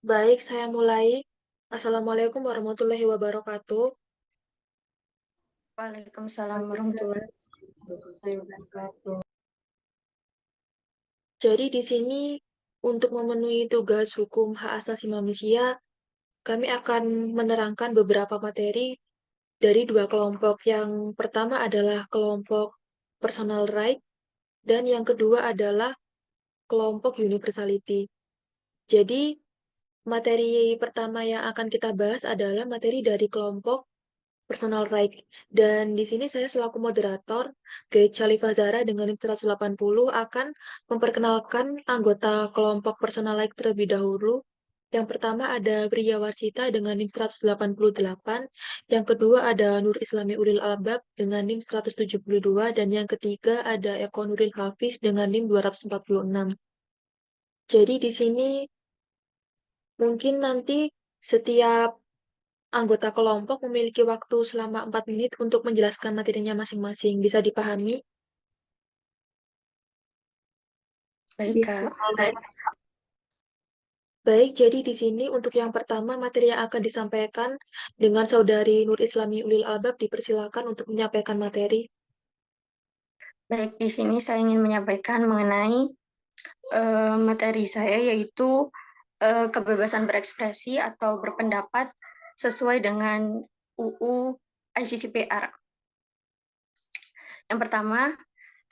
Baik, saya mulai. Assalamualaikum warahmatullahi wabarakatuh. Waalaikumsalam warahmatullahi wabarakatuh. Jadi di sini untuk memenuhi tugas hukum hak asasi manusia, kami akan menerangkan beberapa materi dari dua kelompok. Yang pertama adalah kelompok personal right dan yang kedua adalah kelompok universality. Jadi materi pertama yang akan kita bahas adalah materi dari kelompok personal right. Dan di sini saya selaku moderator, Gait Shalifah Zahra dengan NIM 180 akan memperkenalkan anggota kelompok personal right terlebih dahulu. Yang pertama ada Priya Warsita dengan NIM 188, yang kedua ada Nur Islami Ulil Albab dengan NIM 172, dan yang ketiga ada Eko Nuril Hafiz dengan NIM 246. Jadi di sini mungkin nanti setiap anggota kelompok memiliki waktu selama 4 menit untuk menjelaskan materinya masing-masing. Bisa dipahami? Baik, Bisa. Kak. Baik, jadi di sini untuk yang pertama materi yang akan disampaikan dengan Saudari Nur Islami Ulil Albab dipersilakan untuk menyampaikan materi. Baik, di sini saya ingin menyampaikan mengenai materi saya, yaitu kebebasan berekspresi atau berpendapat sesuai dengan UU ICCPR. Yang pertama,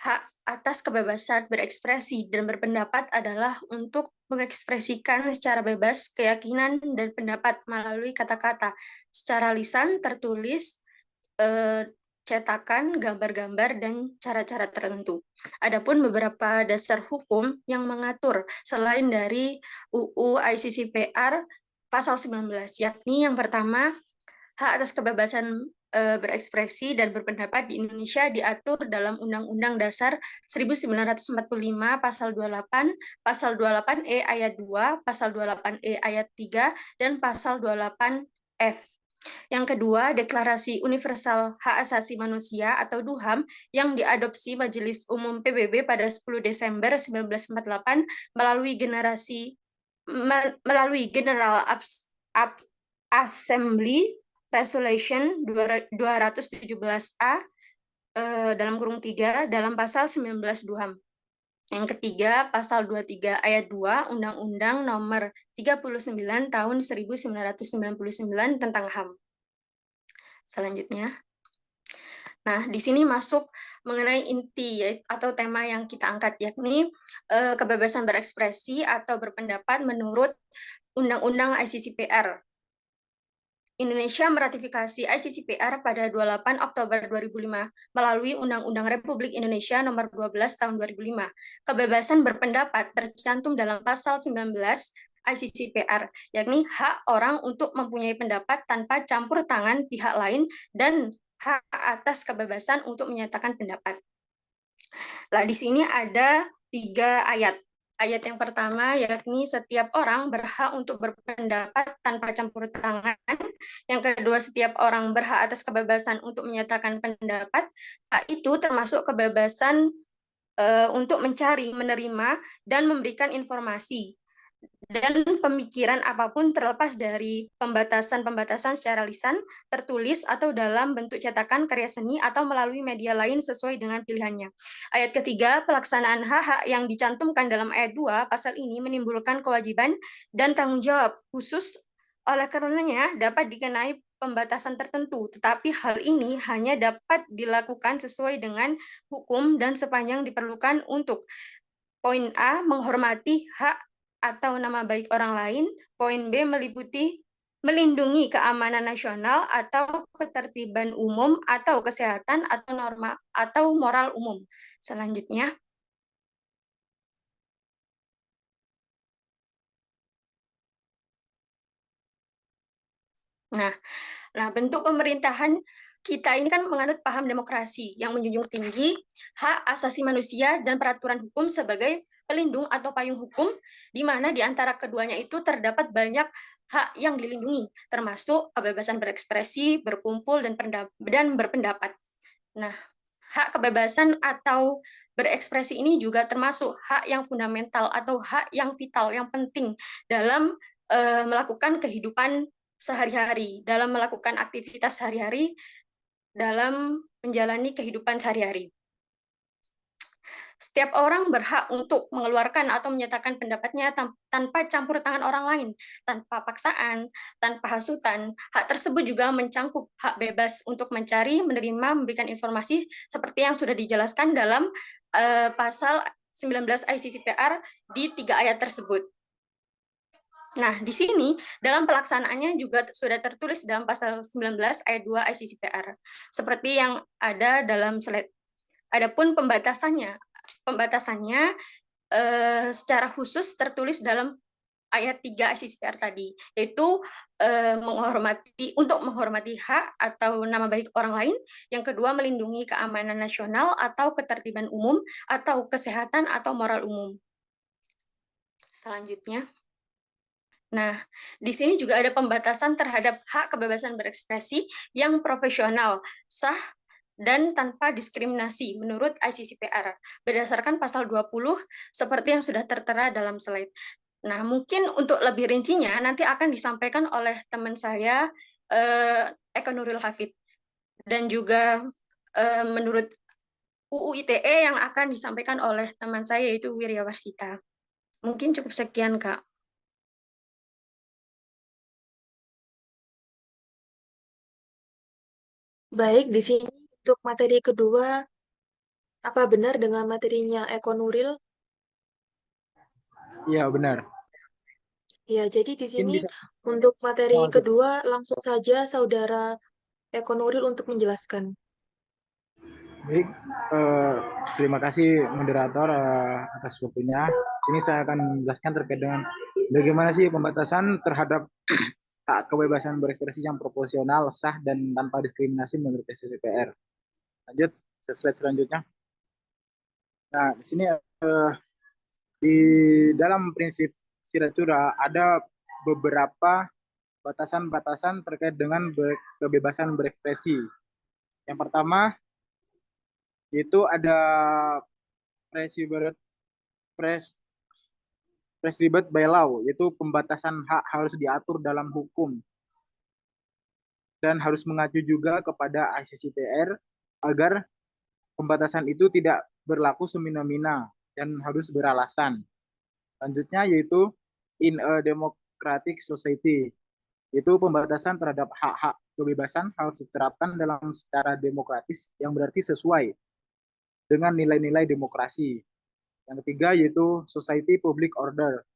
hak atas kebebasan berekspresi dan berpendapat adalah untuk mengekspresikan secara bebas keyakinan dan pendapat melalui kata-kata secara lisan, tertulis, cetakan, gambar-gambar, dan cara-cara tertentu. Adapun beberapa dasar hukum yang mengatur selain dari UU ICCPR pasal 19, yakni yang pertama, hak atas kebebasan berekspresi dan berpendapat di Indonesia diatur dalam Undang-Undang Dasar 1945 pasal 28, pasal 28E ayat 2, pasal 28E ayat 3, dan pasal 28F. Yang kedua, Deklarasi Universal Hak Asasi Manusia atau DUHAM yang diadopsi Majelis Umum PBB pada 10 Desember 1948 melalui General Assembly Resolution 217A dalam kurung 3 dalam pasal 19 DUHAM. Yang ketiga, pasal 23 ayat 2 Undang-Undang Nomor 39 tahun 1999 tentang HAM. Selanjutnya, nah di sini masuk mengenai inti atau tema yang kita angkat, yakni kebebasan berekspresi atau berpendapat menurut Undang-Undang ICCPR. Indonesia meratifikasi ICCPR pada 28 Oktober 2005 melalui Undang-Undang Republik Indonesia Nomor 12 Tahun 2005. Kebebasan berpendapat tercantum dalam pasal 19 ICCPR, yakni hak orang untuk mempunyai pendapat tanpa campur tangan pihak lain dan hak atas kebebasan untuk menyatakan pendapat. Nah, di sini ada 3 ayat. Ayat yang pertama yakni setiap orang berhak untuk berpendapat tanpa campur tangan. Yang kedua, setiap orang berhak atas kebebasan untuk menyatakan pendapat. Hak itu termasuk kebebasan untuk mencari, menerima, dan memberikan informasi dan pemikiran apapun terlepas dari pembatasan-pembatasan secara lisan, tertulis, atau dalam bentuk cetakan, karya seni, atau melalui media lain sesuai dengan pilihannya. Ayat ketiga, pelaksanaan hak-hak yang dicantumkan dalam ayat 2 pasal ini menimbulkan kewajiban dan tanggung jawab khusus, oleh karenanya dapat dikenai pembatasan tertentu, tetapi hal ini hanya dapat dilakukan sesuai dengan hukum dan sepanjang diperlukan untuk poin A, menghormati hak atau nama baik orang lain. Poin B, meliputi melindungi keamanan nasional atau ketertiban umum atau kesehatan atau norma atau moral umum. Selanjutnya, nah, bentuk pemerintahan kita ini kan menganut paham demokrasi yang menjunjung tinggi hak asasi manusia dan peraturan hukum sebagai pelindung atau payung hukum, di mana di antara keduanya itu terdapat banyak hak yang dilindungi, termasuk kebebasan berekspresi, berkumpul, dan berpendapat. Nah, hak kebebasan atau berekspresi ini juga termasuk hak yang fundamental atau hak yang vital, yang penting dalam melakukan kehidupan sehari-hari, dalam melakukan aktivitas sehari-hari, dalam menjalani kehidupan sehari-hari. Setiap orang berhak untuk mengeluarkan atau menyatakan pendapatnya tanpa campur tangan orang lain, tanpa paksaan, tanpa hasutan. Hak tersebut juga mencangkup hak bebas untuk mencari, menerima, memberikan informasi seperti yang sudah dijelaskan dalam pasal 19 ICCPR di 3 ayat tersebut. Nah, di sini dalam pelaksanaannya juga sudah tertulis dalam pasal 19 ayat 2 ICCPR, seperti yang ada dalam slide. Adapun pembatasannya secara khusus tertulis dalam ayat 3 ICCPR tadi, yaitu untuk menghormati hak atau nama baik orang lain, yang kedua melindungi keamanan nasional atau ketertiban umum atau kesehatan atau moral umum. Selanjutnya. Nah, di sini juga ada pembatasan terhadap hak kebebasan berekspresi yang profesional, sah, dan tanpa diskriminasi menurut ICCPR berdasarkan pasal 20 seperti yang sudah tertera dalam slide. Nah, mungkin untuk lebih rincinya nanti akan disampaikan oleh teman saya Eko Nuril Hafid, dan juga menurut UU ITE yang akan disampaikan oleh teman saya yaitu Wirya Warsita. Mungkin cukup sekian, Kak. Baik, di sini untuk materi kedua, apa benar dengan materinya Eko Nuril? Iya, benar. Ya, jadi di Mungkin sini bisa untuk materi masuk. kedua langsung saja Saudara Eko Nuril untuk menjelaskan. Baik, eh, terima kasih moderator atas waktunya. Sini saya akan menjelaskan terkait dengan bagaimana sih pembatasan terhadap hak kebebasan berekspresi yang proporsional, sah, dan tanpa diskriminasi menurut SCCPR. Lanjut, slide selanjutnya. Nah, di sini di dalam prinsip Siracura ada beberapa batasan-batasan terkait dengan kebebasan berekspresi. Yang pertama itu ada prescribed pres, prescribed by law, yaitu pembatasan hak harus diatur dalam hukum dan harus mengacu juga kepada ICCPR agar pembatasan itu tidak berlaku semena-mena dan harus beralasan. Selanjutnya yaitu in a democratic society, yaitu pembatasan terhadap hak-hak kebebasan harus diterapkan dalam secara demokratis yang berarti sesuai dengan nilai-nilai demokrasi. Yang ketiga yaitu society public order,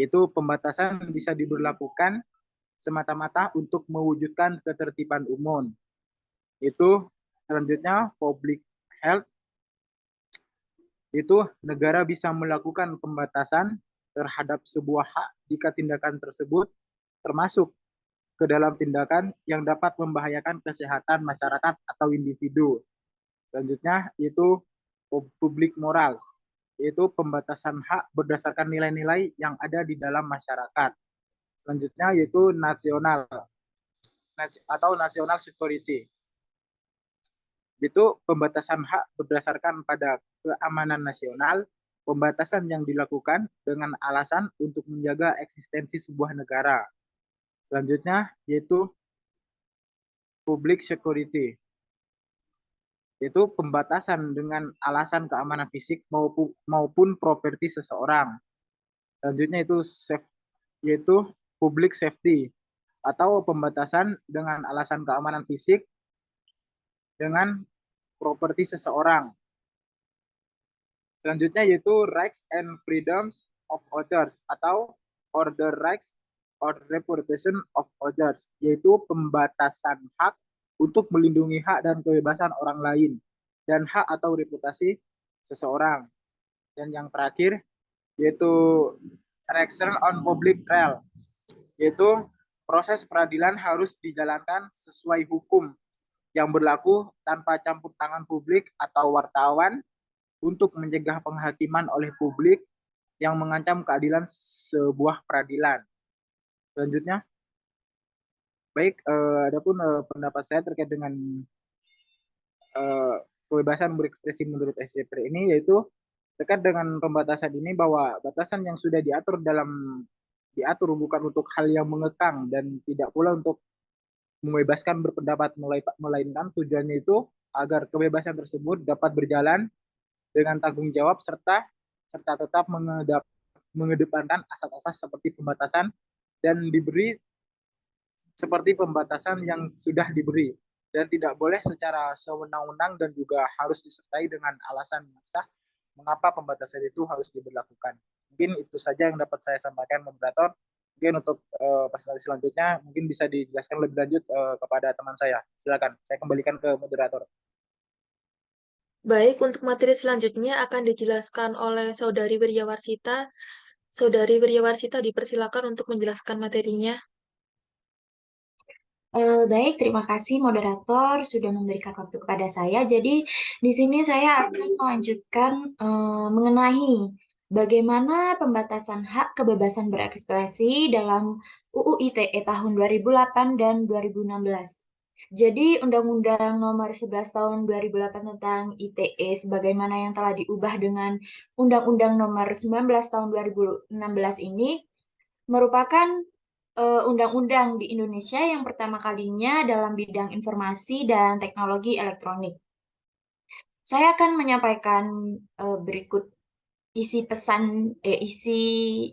yaitu pembatasan bisa diberlakukan semata-mata untuk mewujudkan ketertiban umum. Itu selanjutnya public health, itu negara bisa melakukan pembatasan terhadap sebuah hak jika tindakan tersebut termasuk ke dalam tindakan yang dapat membahayakan kesehatan masyarakat atau individu. Selanjutnya itu public morals, yaitu pembatasan hak berdasarkan nilai-nilai yang ada di dalam masyarakat. Selanjutnya yaitu nasional atau national security. Itu pembatasan hak berdasarkan pada keamanan nasional, pembatasan yang dilakukan dengan alasan untuk menjaga eksistensi sebuah negara. Selanjutnya yaitu public security, yaitu pembatasan dengan alasan keamanan fisik maupun properti seseorang. Selanjutnya yaitu public safety, atau pembatasan dengan alasan keamanan fisik dengan properti seseorang. Selanjutnya yaitu rights and freedoms of others, atau order rights or reputation of others, yaitu pembatasan hak untuk melindungi hak dan kebebasan orang lain dan hak atau reputasi seseorang. Dan yang terakhir yaitu action on public trial, yaitu proses peradilan harus dijalankan sesuai hukum yang berlaku tanpa campur tangan publik atau wartawan untuk mencegah penghakiman oleh publik yang mengancam keadilan sebuah peradilan. Selanjutnya, baik, adapun pendapat saya terkait dengan kebebasan berekspresi menurut SCPR ini, yaitu terkait dengan pembatasan ini, bahwa batasan yang sudah diatur dalam diatur bukan untuk hal yang mengekang dan tidak pula untuk membebaskan berpendapat, melainkan tujuannya itu agar kebebasan tersebut dapat berjalan dengan tanggung jawab serta serta tetap mengedepankan asas-asas seperti pembatasan dan diberi seperti pembatasan yang sudah diberi dan tidak boleh secara sewenang-wenang dan juga harus disertai dengan alasan sah mengapa pembatasan itu harus diberlakukan. Mungkin itu saja yang dapat saya sampaikan, moderator. Mungkin untuk presentasi selanjutnya mungkin bisa dijelaskan lebih lanjut kepada teman saya. Silakan, saya kembalikan ke moderator. Baik, untuk materi selanjutnya akan dijelaskan oleh Saudari Wiryawarsita. Saudari Wiryawarsita dipersilakan untuk menjelaskan materinya. Baik, terima kasih moderator sudah memberikan waktu kepada saya. Jadi, di sini saya akan melanjutkan mengenai bagaimana pembatasan hak kebebasan berekspresi dalam UU ITE tahun 2008 dan 2016. Jadi, Undang-Undang Nomor 11 Tahun 2008 tentang ITE sebagaimana yang telah diubah dengan Undang-Undang Nomor 19 Tahun 2016 ini merupakan undang-undang di Indonesia yang pertama kalinya dalam bidang informasi dan teknologi elektronik. Saya akan menyampaikan berikut isi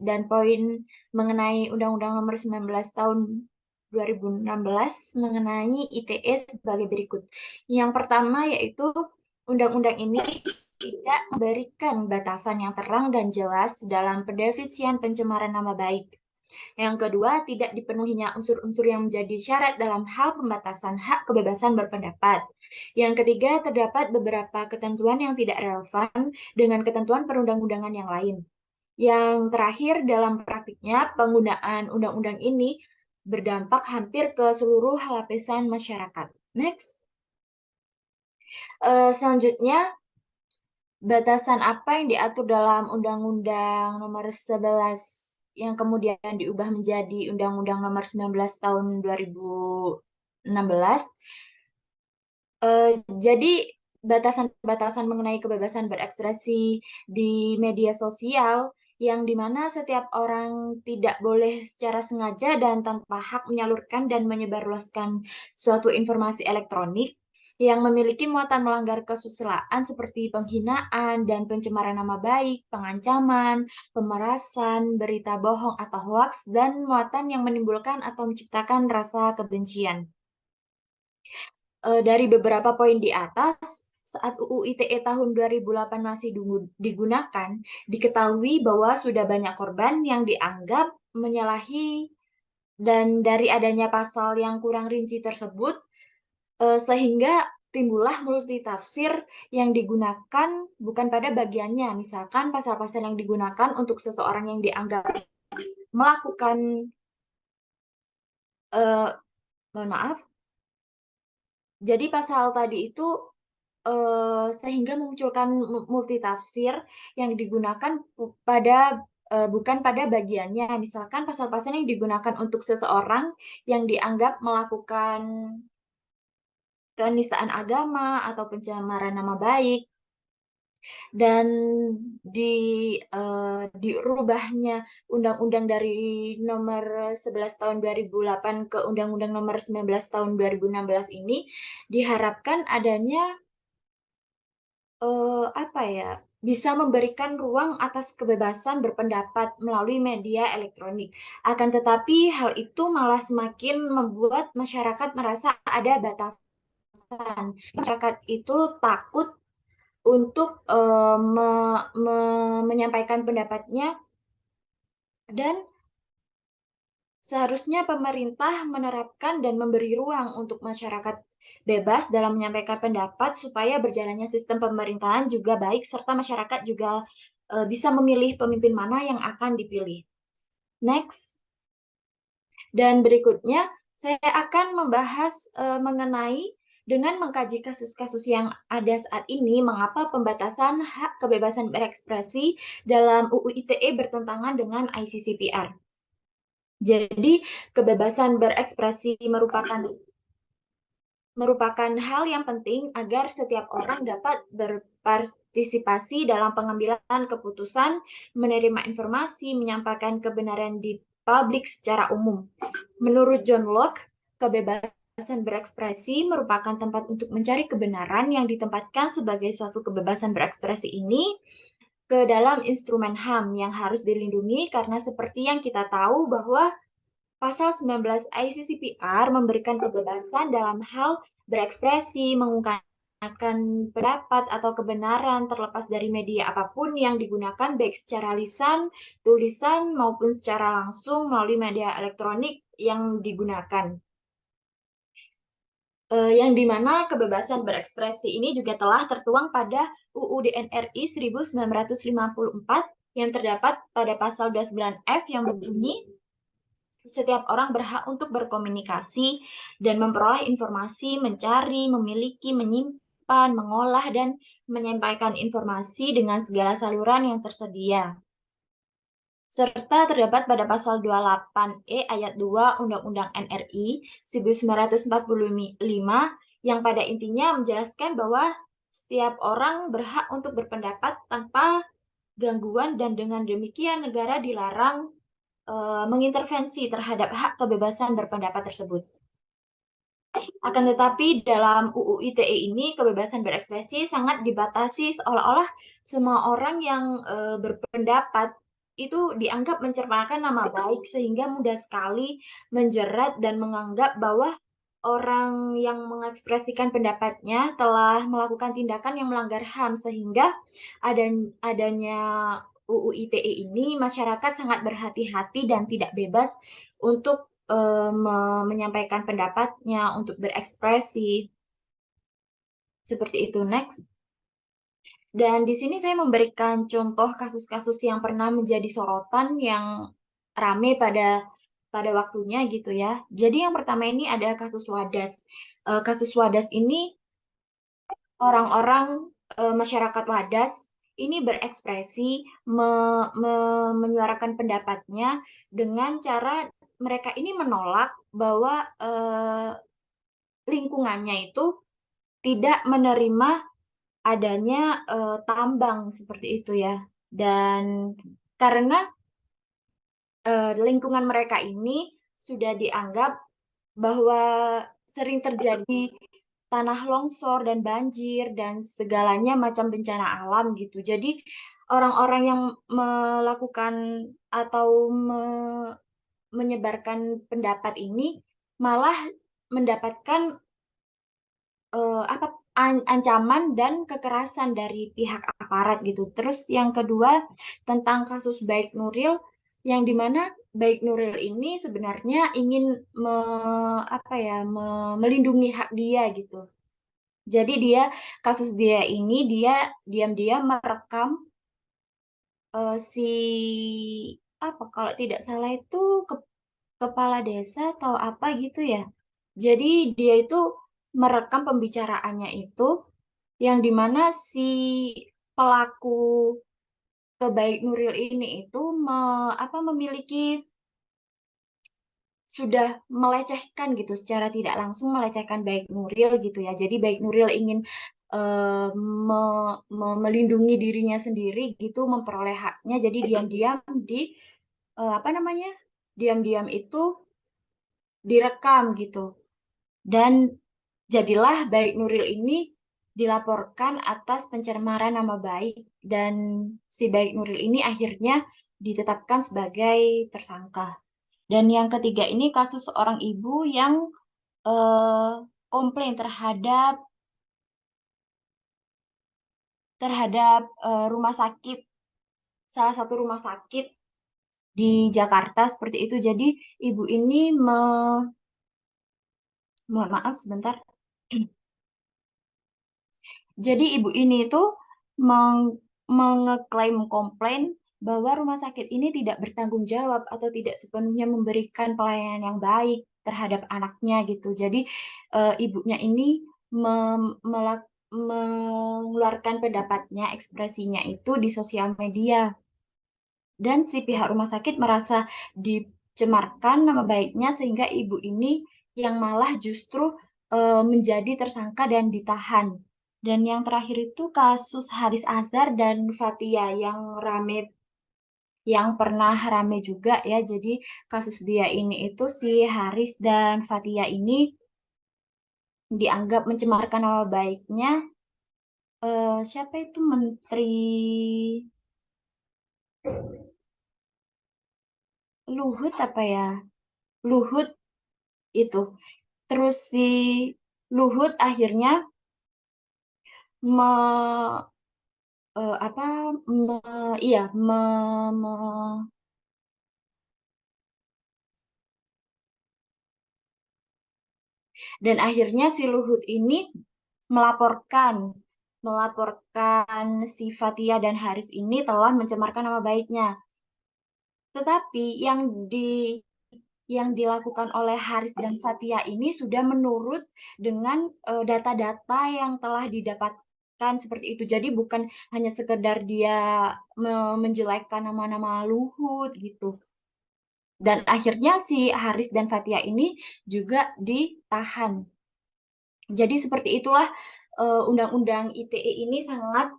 dan poin mengenai Undang-Undang Nomor 19 Tahun 2016 mengenai ITE sebagai berikut. Yang pertama yaitu undang-undang ini tidak memberikan batasan yang terang dan jelas dalam pendefinian pencemaran nama baik. Yang kedua, tidak dipenuhinya unsur-unsur yang menjadi syarat dalam hal pembatasan hak kebebasan berpendapat. Yang ketiga, terdapat beberapa ketentuan yang tidak relevan dengan ketentuan perundang-undangan yang lain. Yang terakhir, dalam praktiknya, penggunaan undang-undang ini berdampak hampir ke seluruh lapisan masyarakat. Next. Selanjutnya, batasan apa yang diatur dalam Undang-Undang Nomor 11 yang kemudian diubah menjadi Undang-Undang Nomor 19 Tahun 2016. Jadi batasan-batasan mengenai kebebasan berekspresi di media sosial yang dimana setiap orang tidak boleh secara sengaja dan tanpa hak menyalurkan dan menyebarluaskan suatu informasi elektronik yang memiliki muatan melanggar kesusilaan seperti penghinaan dan pencemaran nama baik, pengancaman, pemerasan, berita bohong atau hoaks, dan muatan yang menimbulkan atau menciptakan rasa kebencian. Dari beberapa poin di atas, saat UU ITE tahun 2008 masih digunakan, diketahui bahwa sudah banyak korban yang dianggap menyalahi dan dari adanya pasal yang kurang rinci tersebut, sehingga timbullah multitafsir yang digunakan bukan pada bagiannya. Misalkan pasal-pasal yang digunakan untuk seseorang yang dianggap melakukan, mohon maaf, jadi pasal tadi itu sehingga memunculkan multitafsir yang digunakan bukan pada bagiannya. Misalkan pasal-pasal yang digunakan untuk seseorang yang dianggap melakukan penistaan agama atau pencemaran nama baik, dan dirubahnya undang-undang dari nomor 11 tahun 2008 ke Undang-Undang nomor 19 tahun 2016 ini diharapkan adanya bisa memberikan ruang atas kebebasan berpendapat melalui media elektronik. Akan tetapi hal itu malah semakin membuat masyarakat merasa ada batasan. Masyarakat itu takut untuk menyampaikan pendapatnya, dan seharusnya pemerintah menerapkan dan memberi ruang untuk masyarakat bebas dalam menyampaikan pendapat supaya berjalannya sistem pemerintahan juga baik serta masyarakat juga bisa memilih pemimpin mana yang akan dipilih. Next. Dan berikutnya saya akan membahas mengenai dengan mengkaji kasus-kasus yang ada saat ini, mengapa pembatasan hak kebebasan berekspresi dalam UU ITE bertentangan dengan ICCPR. Jadi, kebebasan berekspresi merupakan hal yang penting agar setiap orang dapat berpartisipasi dalam pengambilan keputusan, menerima informasi, menyampaikan kebenaran di publik secara umum. Menurut John Locke, kebebasan berekspresi merupakan tempat untuk mencari kebenaran yang ditempatkan sebagai suatu kebebasan berekspresi ini ke dalam instrumen HAM yang harus dilindungi karena seperti yang kita tahu bahwa Pasal 19 ICCPR memberikan kebebasan dalam hal berekspresi, mengungkapkan pendapat atau kebenaran terlepas dari media apapun yang digunakan baik secara lisan, tulisan, maupun secara langsung melalui media elektronik yang digunakan. Yang dimana kebebasan berekspresi ini juga telah tertuang pada UUD NRI 1954 yang terdapat pada pasal 29F yang berbunyi setiap orang berhak untuk berkomunikasi dan memperoleh informasi, mencari, memiliki, menyimpan, mengolah, dan menyampaikan informasi dengan segala saluran yang tersedia. Serta terdapat pada pasal 28E ayat 2 Undang-Undang NRI 1945 yang pada intinya menjelaskan bahwa setiap orang berhak untuk berpendapat tanpa gangguan dan dengan demikian negara dilarang mengintervensi terhadap hak kebebasan berpendapat tersebut. Akan tetapi dalam UU ITE ini kebebasan berekspresi sangat dibatasi seolah-olah semua orang yang berpendapat itu dianggap mencerminkan nama baik sehingga mudah sekali menjerat dan menganggap bahwa orang yang mengekspresikan pendapatnya telah melakukan tindakan yang melanggar HAM sehingga adanya UU ITE ini masyarakat sangat berhati-hati dan tidak bebas untuk menyampaikan pendapatnya, untuk berekspresi. Seperti itu, next. Dan di sini saya memberikan contoh kasus-kasus yang pernah menjadi sorotan yang rame pada waktunya gitu ya. Jadi yang pertama ini ada kasus Wadas. Kasus Wadas ini orang-orang masyarakat Wadas ini berekspresi menyuarakan pendapatnya dengan cara mereka ini menolak bahwa lingkungannya itu tidak menerima adanya tambang seperti itu ya. Dan karena lingkungan mereka ini sudah dianggap bahwa sering terjadi tanah longsor dan banjir dan segalanya macam bencana alam gitu. Jadi orang-orang yang melakukan atau menyebarkan pendapat ini malah mendapatkan ancaman dan kekerasan dari pihak aparat gitu. Terus yang kedua tentang kasus Baik Nuril yang dimana Baik Nuril ini sebenarnya ingin melindungi hak dia gitu. Jadi kasus dia ini dia diam-diam merekam si kalau tidak salah itu kepala desa atau apa gitu ya. Jadi dia itu merekam pembicaraannya itu yang dimana si pelaku Baik Nuril ini itu memiliki sudah melecehkan gitu secara tidak langsung melecehkan Baik Nuril gitu ya. Jadi Baik Nuril ingin melindungi dirinya sendiri gitu, memperoleh haknya. Jadi diam-diam diam-diam itu direkam gitu. Dan jadilah Baik Nuril ini dilaporkan atas pencemaran nama baik dan si Baik Nuril ini akhirnya ditetapkan sebagai tersangka. Dan yang ketiga ini kasus seorang ibu yang komplain terhadap rumah sakit, salah satu rumah sakit di Jakarta seperti itu. Jadi ibu ini mohon maaf sebentar. Jadi ibu ini itu mengeklaim komplain bahwa rumah sakit ini tidak bertanggung jawab atau tidak sepenuhnya memberikan pelayanan yang baik terhadap anaknya gitu. Jadi ibunya ini mengeluarkan pendapatnya, ekspresinya itu di sosial media. Dan si pihak rumah sakit merasa dicemarkan nama baiknya sehingga ibu ini yang malah justru menjadi tersangka dan ditahan. Dan yang terakhir itu kasus Haris Azhar dan Fathia yang rame yang pernah rame juga ya. Jadi kasus dia ini itu si Haris dan Fathia ini dianggap mencemarkan nama baiknya siapa itu Menteri Luhut apa ya? Luhut itu. Terus si Luhut akhirnya me, apa iya me- dan akhirnya si Luhut ini melaporkan melaporkan si Fathia dan Haris ini telah mencemarkan nama baiknya. Tetapi yang dilakukan oleh Haris dan Fathia ini sudah menurut dengan data-data yang telah didapatkan seperti itu. Jadi bukan hanya sekedar dia menjelekkan nama-nama Luhut gitu. Dan akhirnya si Haris dan Fathia ini juga ditahan. Jadi seperti itulah undang-undang ITE ini sangat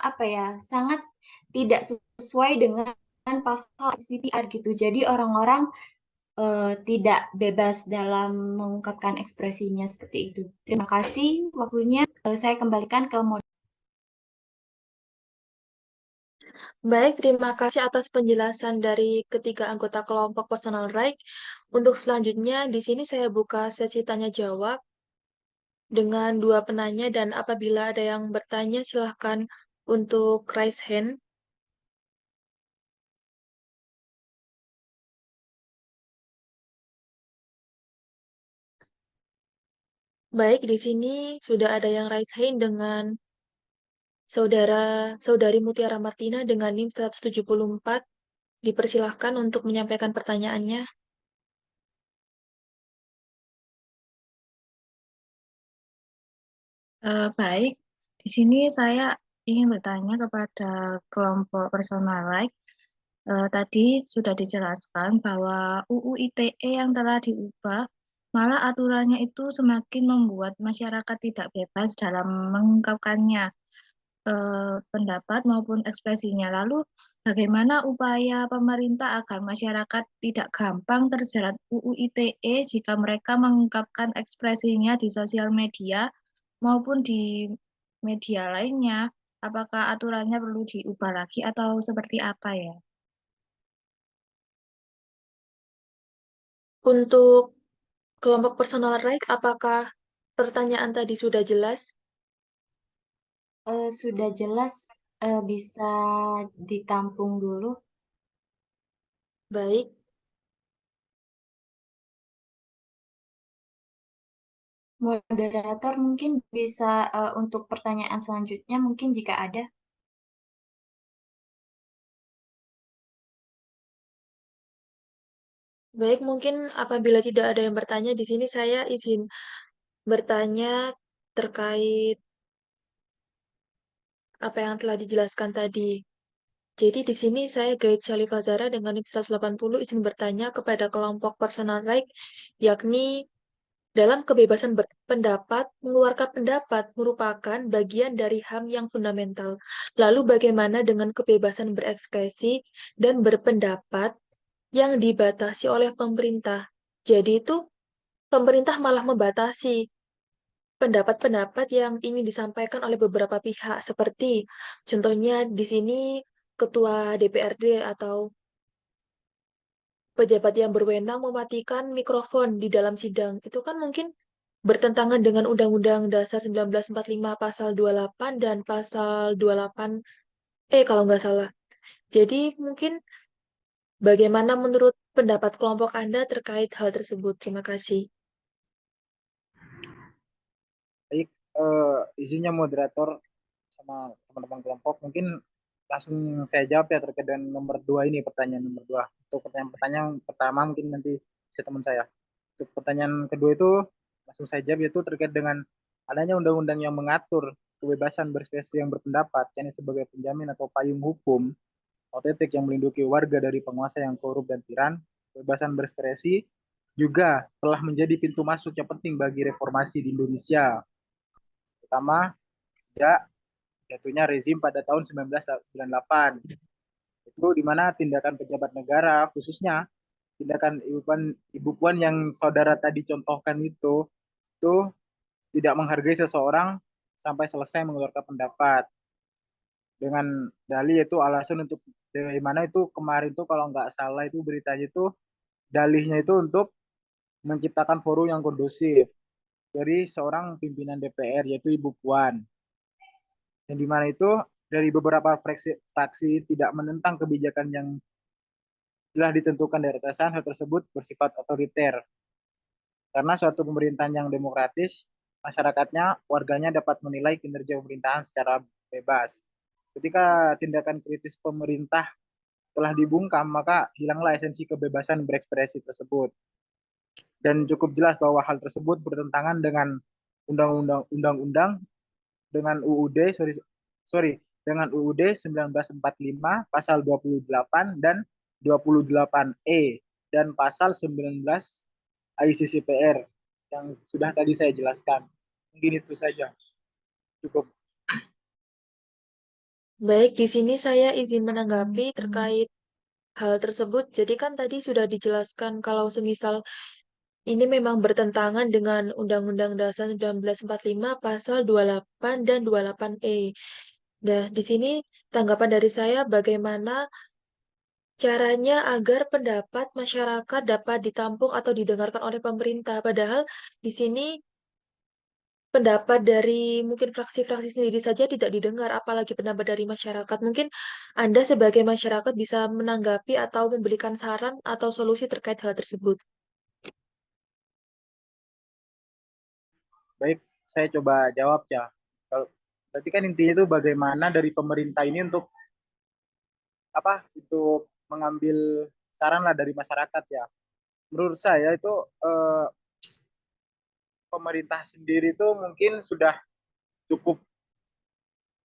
apa ya, sangat tidak sesuai dengan pasal CPR gitu. Jadi orang-orang tidak bebas dalam mengungkapkan ekspresinya seperti itu. Terima kasih waktunya. Saya kembalikan ke Baik, terima kasih atas penjelasan dari ketiga anggota kelompok personal right. Untuk selanjutnya, di sini saya buka sesi tanya jawab dengan dua penanya dan apabila ada yang bertanya silahkan untuk raise hand. Baik, di sini sudah ada yang raise hand dengan Saudari Mutiara Martina dengan NIM 174. Dipersilahkan untuk menyampaikan pertanyaannya. Baik, di sini saya ingin bertanya kepada kelompok personal right. Tadi sudah dijelaskan bahwa UU ITE yang telah diubah, malah aturannya itu semakin membuat masyarakat tidak bebas dalam mengungkapkannya, pendapat maupun ekspresinya. Lalu, bagaimana upaya pemerintah agar masyarakat tidak gampang terjerat UU ITE jika mereka mengungkapkan ekspresinya di sosial media maupun di media lainnya, apakah aturannya perlu diubah lagi atau seperti apa ya? Untuk kelompok personal right, apakah pertanyaan tadi sudah jelas? sudah jelas bisa ditampung dulu. Baik, Moderator mungkin bisa untuk pertanyaan selanjutnya mungkin jika ada. baik mungkin apabila tidak ada yang bertanya di sini saya izin bertanya terkait apa yang telah dijelaskan tadi. Jadi di sini saya Gaid Syalifah Zara dengan NIM 180 izin bertanya kepada kelompok personal right, yakni dalam kebebasan berpendapat, mengeluarkan pendapat merupakan bagian dari HAM yang fundamental. Lalu bagaimana dengan kebebasan berekspresi dan berpendapat yang dibatasi oleh pemerintah? Jadi itu pemerintah malah membatasi pendapat-pendapat yang ingin disampaikan oleh beberapa pihak, seperti contohnya di sini ketua DPRD atau pejabat yang berwenang mematikan mikrofon di dalam sidang. Itu kan mungkin bertentangan dengan Undang-Undang Dasar 1945 pasal 28 dan pasal 28 kalau nggak salah. Jadi mungkin bagaimana menurut pendapat kelompok Anda terkait hal tersebut? Terima kasih. Baik, izinnya moderator sama teman-teman kelompok, mungkin langsung saya jawab ya terkait dengan nomor 2 ini, pertanyaan nomor 2. Untuk pertanyaan pertama mungkin nanti bisa teman saya. Untuk pertanyaan kedua itu langsung saya jawab, yaitu terkait dengan adanya undang-undang yang mengatur kebebasan berekspresi yang berpendapat, yakni sebagai penjamin atau payung hukum otentik yang melindungi warga dari penguasa yang korup dan tiran. Kebebasan berekspresi juga telah menjadi pintu masuk yang penting bagi reformasi di Indonesia, terutama sejak jatuhnya rezim pada tahun 1998. itu di mana tindakan pejabat negara, khususnya tindakan ibu puan yang saudara tadi contohkan itu tidak menghargai seseorang sampai selesai mengeluarkan pendapat dengan dalih itu alasan untuk dari mana itu kemarin tuh kalau nggak salah itu beritanya itu dalihnya itu untuk menciptakan forum yang kondusif dari seorang pimpinan DPR yaitu Ibu Puan, yang dimana itu dari beberapa fraksi tidak menentang kebijakan yang telah ditentukan dari atasan. Hal tersebut bersifat otoriter karena suatu pemerintahan yang demokratis, masyarakatnya, warganya dapat menilai kinerja pemerintahan secara bebas. Ketika tindakan kritis pemerintah telah dibungkam, maka hilanglah esensi kebebasan berekspresi tersebut. Dan cukup jelas bahwa hal tersebut bertentangan dengan undang-undang dengan dengan UUD 1945 pasal 28 dan 28E dan pasal 19 ICCPR yang sudah tadi saya jelaskan. Mungkin itu saja. Cukup. Baik, di sini saya izin menanggapi terkait hal tersebut. Jadi kan tadi sudah dijelaskan kalau semisal ini memang bertentangan dengan Undang-Undang Dasar 1945 pasal 28 dan 28E. Nah, di sini tanggapan dari saya bagaimana caranya agar pendapat masyarakat dapat ditampung atau didengarkan oleh pemerintah. Padahal di sini pendapat dari mungkin fraksi-fraksi sendiri saja tidak didengar, apalagi pendapat dari masyarakat. Mungkin Anda sebagai masyarakat bisa menanggapi atau memberikan saran atau solusi terkait hal tersebut. Baik, saya coba jawab ya. Kalau berarti kan intinya itu bagaimana dari pemerintah ini untuk untuk mengambil saran lah dari masyarakat ya. Menurut saya itu eh, pemerintah sendiri itu mungkin sudah cukup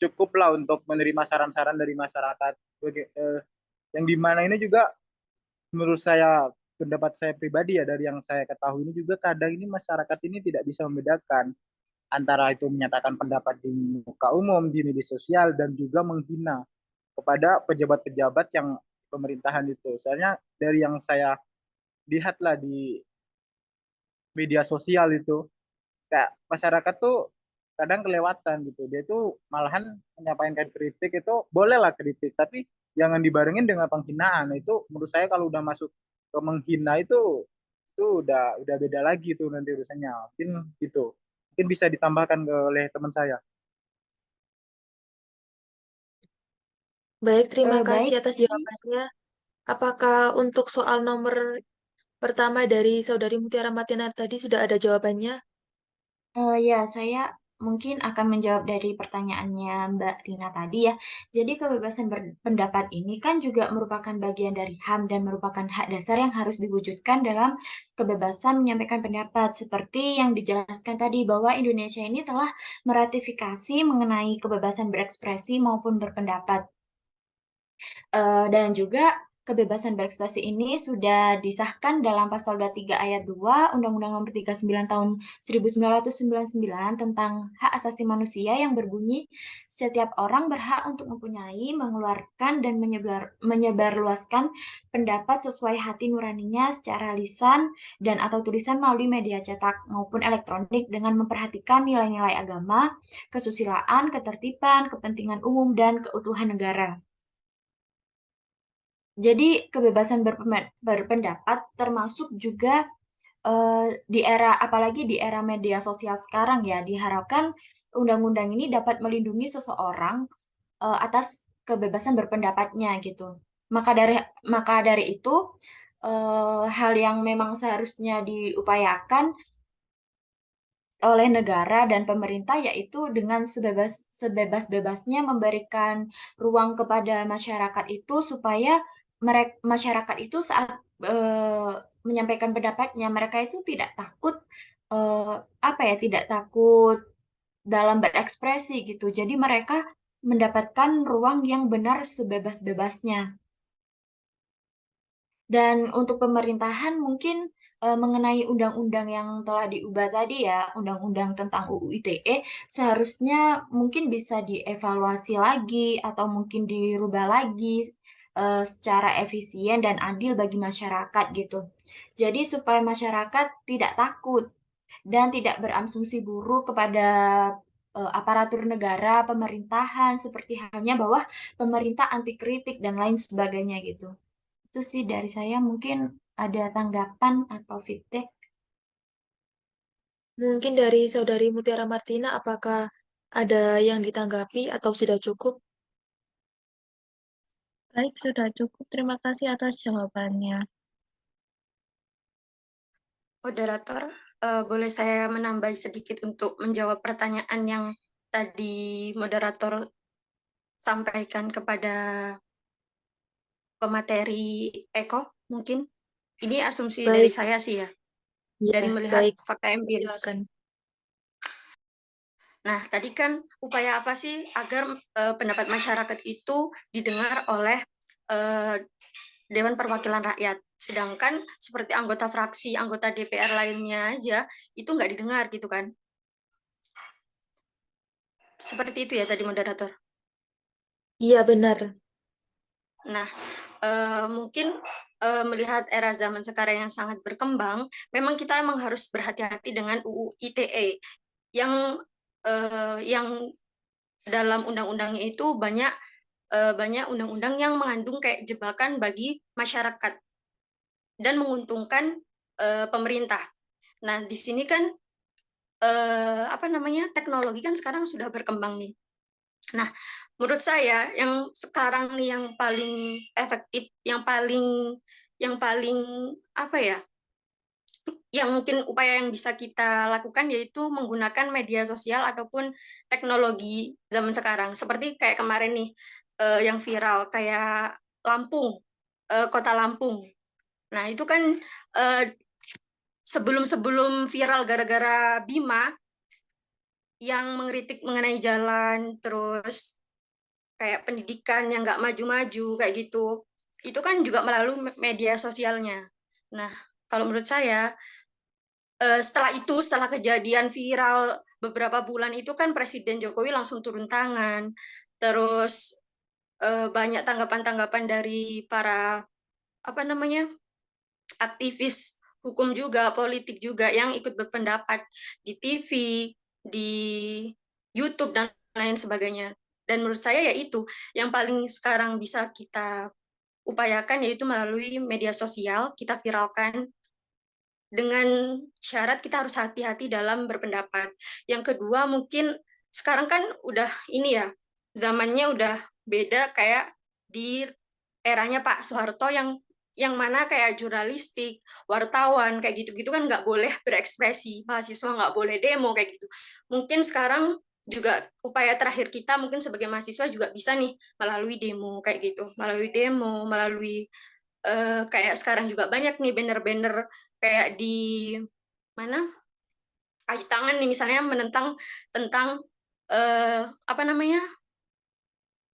cukup lah untuk menerima saran-saran dari masyarakat. Yang dimana ini juga menurut saya, pendapat saya pribadi ya, dari yang saya ketahui ini juga kadang ini masyarakat ini tidak bisa membedakan antara itu menyatakan pendapat di muka umum, di media sosial, dan juga menghina kepada pejabat-pejabat yang pemerintahan itu. Soalnya dari yang saya lihat lah di media sosial itu, kayak masyarakat tuh kadang kelewatan gitu. Dia tuh malahan menyampaikan kritik itu bolehlah kritik, tapi jangan dibarengin dengan penghinaan. Itu menurut saya kalau udah masuk ke menghina itu udah beda lagi tuh nanti urusannya. Mungkin gitu. Mungkin bisa ditambahkan oleh teman saya. Baik, terima kasih Baik, atas jawabannya. Apakah untuk soal nomor pertama dari Saudari Mutiara Matina tadi sudah ada jawabannya? Ya, saya mungkin akan menjawab dari pertanyaannya Mbak Tina tadi ya. Jadi kebebasan berpendapat ini kan juga merupakan bagian dari HAM dan merupakan hak dasar yang harus diwujudkan dalam kebebasan menyampaikan pendapat. Seperti yang dijelaskan tadi bahwa Indonesia ini telah meratifikasi mengenai kebebasan berekspresi maupun berpendapat. Dan juga kebebasan berekspresi ini sudah disahkan dalam pasal 23 ayat 2 Undang-Undang Nomor 39 Tahun 1999 tentang hak asasi manusia yang berbunyi setiap orang berhak untuk mempunyai, mengeluarkan dan menyebarluaskan pendapat sesuai hati nuraninya secara lisan dan atau tulisan melalui media cetak maupun elektronik dengan memperhatikan nilai-nilai agama, kesusilaan, ketertiban, kepentingan umum dan keutuhan negara. Jadi kebebasan berpendapat termasuk juga di era apalagi di era media sosial sekarang ya, diharapkan undang-undang ini dapat melindungi seseorang atas kebebasan berpendapatnya gitu. Maka dari itu hal yang memang seharusnya diupayakan oleh negara dan pemerintah yaitu dengan sebebas-bebasnya memberikan ruang kepada masyarakat itu supaya masyarakat itu saat menyampaikan pendapatnya mereka itu tidak takut tidak takut dalam berekspresi gitu. Jadi mereka mendapatkan ruang yang benar sebebas-bebasnya. Dan untuk pemerintahan mungkin mengenai undang-undang yang telah diubah tadi ya, undang-undang tentang UU ITE, seharusnya mungkin bisa dievaluasi lagi atau mungkin dirubah lagi secara efisien dan adil bagi masyarakat gitu. Jadi supaya masyarakat tidak takut dan tidak berasumsi buruk kepada aparatur negara, pemerintahan, seperti halnya bahwa pemerintah anti kritik dan lain sebagainya gitu. Itu sih dari saya, mungkin ada tanggapan atau feedback. Mungkin dari Saudari Mutiara Martina, apakah ada yang ditanggapi atau sudah cukup? Baik, sudah cukup. Terima kasih atas jawabannya. Moderator, boleh saya menambah sedikit untuk menjawab pertanyaan yang tadi moderator sampaikan kepada pemateri Eko, mungkin? Ini asumsi dari Baik, saya sih ya, ya, dari melihat baik. fakta empiris. Silakan. Nah, tadi kan upaya apa sih agar pendapat masyarakat itu didengar oleh Dewan Perwakilan Rakyat. Sedangkan seperti anggota fraksi, anggota DPR lainnya aja, itu nggak didengar gitu kan. Seperti itu ya tadi moderator. Iya, benar. Nah, mungkin melihat era zaman sekarang yang sangat berkembang, memang kita emang harus berhati-hati dengan UU ITE yang dalam undang-undangnya itu banyak undang-undang yang mengandung kayak jebakan bagi masyarakat dan menguntungkan pemerintah. Nah, di sini kan teknologi kan sekarang sudah berkembang nih. Nah, menurut saya yang sekarang nih yang paling efektif, yang paling apa ya? Yang mungkin upaya yang bisa kita lakukan yaitu menggunakan media sosial ataupun teknologi zaman sekarang. Seperti kayak kemarin nih yang viral kayak Lampung, kota Lampung. Nah, itu kan eh, sebelum-sebelum viral gara-gara Bima yang mengkritik mengenai jalan, terus kayak pendidikan yang nggak maju-maju kayak gitu, itu kan juga melalui media sosialnya. Nah, kalau menurut saya setelah kejadian viral beberapa bulan itu kan Presiden Jokowi langsung turun tangan, terus banyak tanggapan-tanggapan dari para apa namanya aktivis hukum juga, politik juga yang ikut berpendapat di TV, di YouTube dan lain sebagainya. Dan menurut saya ya itu yang paling sekarang bisa kita upayakan yaitu melalui media sosial, kita viralkan dengan syarat kita harus hati-hati dalam berpendapat. Yang kedua mungkin sekarang kan udah ini ya, zamannya udah beda kayak di eranya Pak Soeharto yang mana kayak jurnalistik, wartawan kayak gitu-gitu kan nggak boleh berekspresi, mahasiswa nggak boleh demo kayak gitu. Mungkin sekarang juga upaya terakhir kita mungkin sebagai mahasiswa juga bisa nih melalui demo kayak gitu, melalui demo, melalui kayak sekarang juga banyak nih banner-banner kayak di mana Aji Tangan nih misalnya menentang tentang apa namanya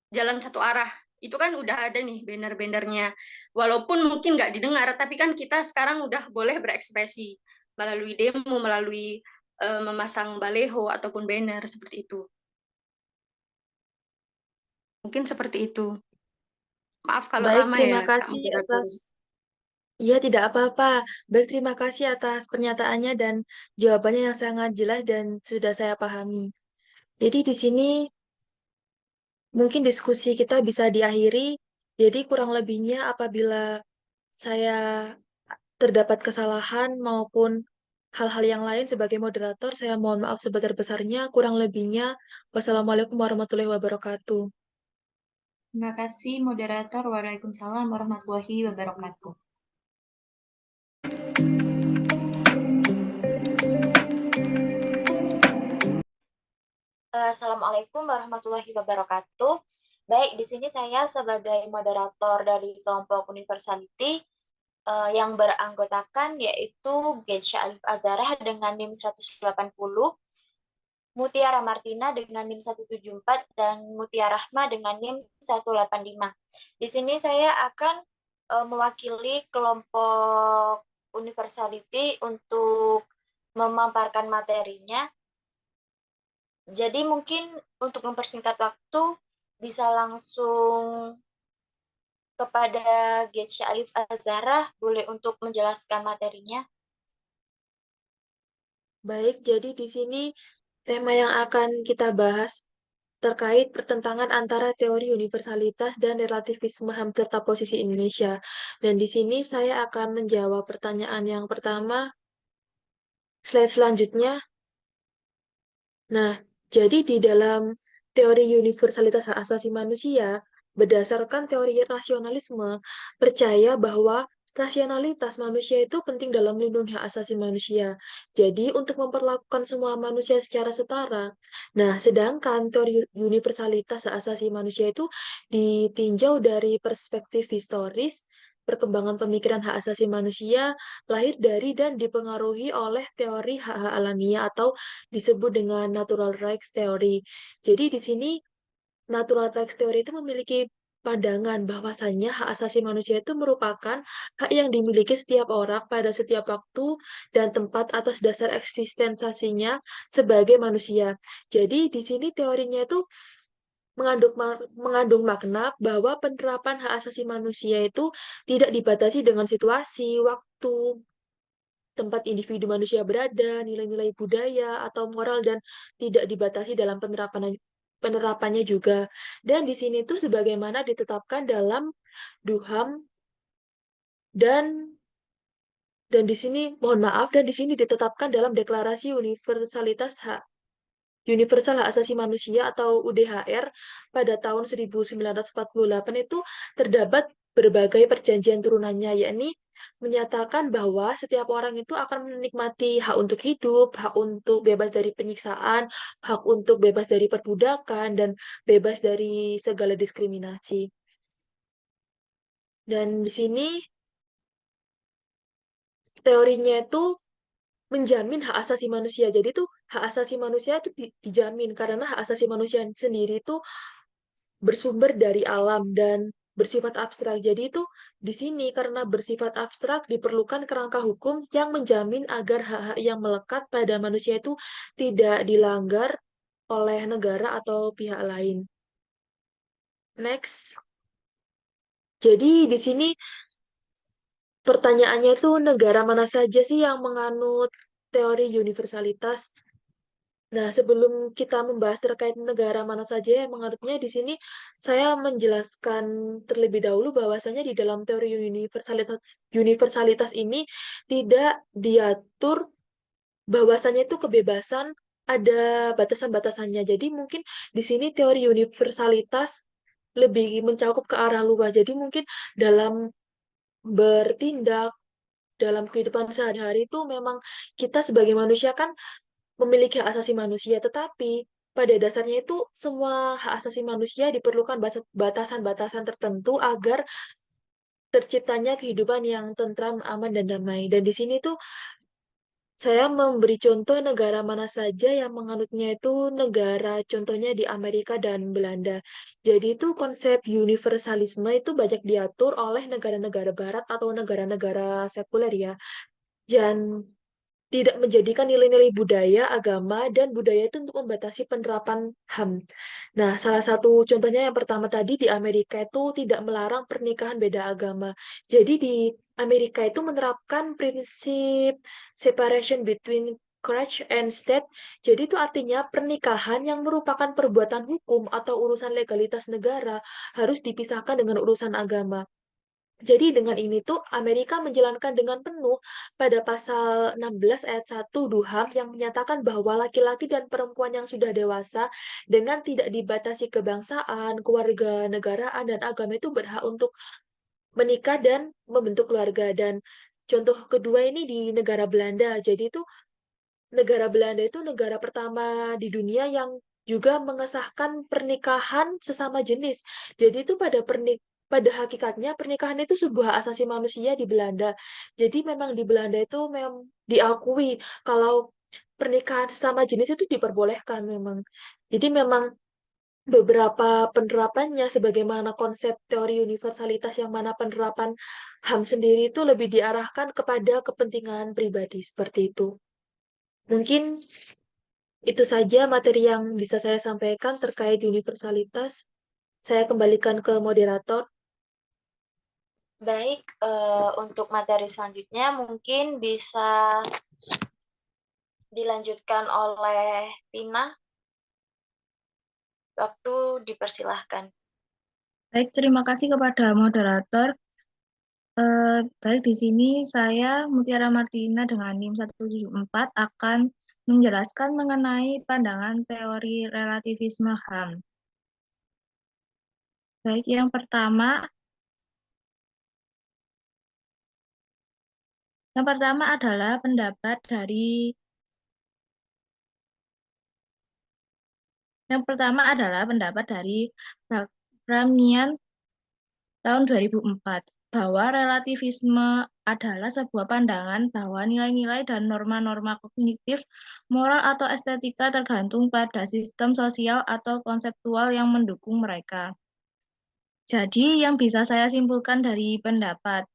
jalan satu arah itu kan udah ada nih banner-bannernya walaupun mungkin nggak didengar tapi kan kita sekarang udah boleh berekspresi melalui demo melalui memasang baleho ataupun banner seperti itu mungkin seperti itu maaf kalau Baik, lama ya terima Kak kasih moderator. atas. Iya, tidak apa-apa. Baik, terima kasih atas pernyataannya dan jawabannya yang sangat jelas dan sudah saya pahami. Jadi di sini mungkin diskusi kita bisa diakhiri. Jadi kurang lebihnya apabila saya terdapat kesalahan maupun hal-hal yang lain sebagai moderator, saya mohon maaf sebesar-besarnya. Kurang lebihnya, wassalamualaikum warahmatullahi wabarakatuh. Terima kasih moderator. Waalaikumsalam warahmatullahi wabarakatuh. Assalamualaikum warahmatullahi wabarakatuh. Baik, di sini saya sebagai moderator dari kelompok Universality yang beranggotakan yaitu Gesha Alif Azharah dengan NIM 180, Mutiara Martina dengan NIM 174, dan Mutia Rahma dengan NIM 185. Di sini saya akan mewakili kelompok Universality untuk memaparkan materinya. Jadi mungkin untuk mempersingkat waktu bisa langsung kepada Gecha Alif Azhara, boleh untuk menjelaskan materinya? Baik, jadi di sini tema yang akan kita bahas terkait pertentangan antara teori universalitas dan relativisme HAM serta posisi Indonesia. Dan di sini saya akan menjawab pertanyaan yang pertama, slide selanjutnya. Nah, jadi di dalam teori universalitas hak asasi manusia, berdasarkan teori rasionalisme, percaya bahwa rasionalitas manusia itu penting dalam melindungi hak asasi manusia. Jadi, untuk memperlakukan semua manusia secara setara. Nah, sedangkan teori universalitas hak asasi manusia itu ditinjau dari perspektif historis, perkembangan pemikiran hak asasi manusia lahir dari dan dipengaruhi oleh teori hak-hak alamiah atau disebut dengan natural rights theory. Jadi di sini natural rights theory itu memiliki pandangan bahwasannya hak asasi manusia itu merupakan hak yang dimiliki setiap orang pada setiap waktu dan tempat atas dasar eksistensinya sebagai manusia. Jadi di sini teorinya itu mengandung makna bahwa penerapan hak asasi manusia itu tidak dibatasi dengan situasi, waktu, tempat individu manusia berada, nilai-nilai budaya atau moral dan tidak dibatasi dalam penerapannya juga. Dan di sini tuh sebagaimana ditetapkan dalam DUHAM dan di sini mohon maaf dan di sini ditetapkan dalam Deklarasi Universal Hak Asasi Manusia atau UDHR pada tahun 1948 itu terdapat berbagai perjanjian turunannya, yakni menyatakan bahwa setiap orang itu akan menikmati hak untuk hidup, hak untuk bebas dari penyiksaan, hak untuk bebas dari perbudakan, dan bebas dari segala diskriminasi. Dan di sini teorinya itu menjamin hak asasi manusia. Jadi tuh hak asasi manusia itu dijamin karena hak asasi manusia sendiri itu bersumber dari alam dan bersifat abstrak. Jadi itu di sini karena bersifat abstrak diperlukan kerangka hukum yang menjamin agar hak-hak yang melekat pada manusia itu tidak dilanggar oleh negara atau pihak lain. Next. Jadi di sini pertanyaannya itu negara mana saja sih yang menganut teori universalitas? Nah, sebelum kita membahas terkait negara mana saja yang menganutnya, di sini saya menjelaskan terlebih dahulu bahwasanya di dalam teori universalitas ini tidak diatur bahwasanya itu kebebasan ada batasan-batasannya. Jadi mungkin di sini teori universalitas lebih mencakup ke arah luas. Jadi mungkin dalam bertindak dalam kehidupan sehari-hari itu memang kita sebagai manusia kan memiliki hak asasi manusia, tetapi pada dasarnya itu semua hak asasi manusia diperlukan batasan-batasan tertentu agar terciptanya kehidupan yang tentram, aman, dan damai. Dan di sini tuh saya memberi contoh negara mana saja yang menganutnya itu negara contohnya di Amerika dan Belanda. Jadi itu konsep universalisme itu banyak diatur oleh negara-negara barat atau negara-negara sekuler ya. Dan tidak menjadikan nilai-nilai budaya, agama, dan budaya itu untuk membatasi penerapan HAM. Nah, salah satu contohnya yang pertama tadi di Amerika itu tidak melarang pernikahan beda agama. Jadi di Amerika itu menerapkan prinsip separation between church and state. Jadi itu artinya pernikahan yang merupakan perbuatan hukum atau urusan legalitas negara harus dipisahkan dengan urusan agama. Jadi dengan ini tuh Amerika menjalankan dengan penuh pada pasal 16 ayat 1 DUHAM yang menyatakan bahwa laki-laki dan perempuan yang sudah dewasa dengan tidak dibatasi kebangsaan, keluarga negaraan, dan agama itu berhak untuk menikah dan membentuk keluarga. Dan contoh kedua ini di negara Belanda. Jadi itu negara Belanda itu negara pertama di dunia yang juga mengesahkan pernikahan sesama jenis. Jadi itu pada hakikatnya pernikahan itu sebuah hak asasi manusia di Belanda. Jadi memang di Belanda itu memang diakui kalau pernikahan sesama jenis itu diperbolehkan memang. Jadi memang beberapa penerapannya sebagaimana konsep teori universalitas yang mana penerapan HAM sendiri itu lebih diarahkan kepada kepentingan pribadi seperti itu. Mungkin itu saja materi yang bisa saya sampaikan terkait universalitas. Saya kembalikan ke moderator. Baik, untuk materi selanjutnya mungkin bisa dilanjutkan oleh Tina. Waktu dipersilahkan. Baik, terima kasih kepada moderator. Baik, di sini saya Mutiara Martina dengan NIM 174 akan menjelaskan mengenai pandangan teori relativisme HAM. Baik, yang pertama adalah pendapat dari Bakramian tahun 2004 bahwa relativisme adalah sebuah pandangan bahwa nilai-nilai dan norma-norma kognitif, moral atau estetika tergantung pada sistem sosial atau konseptual yang mendukung mereka. Jadi yang bisa saya simpulkan dari pendapat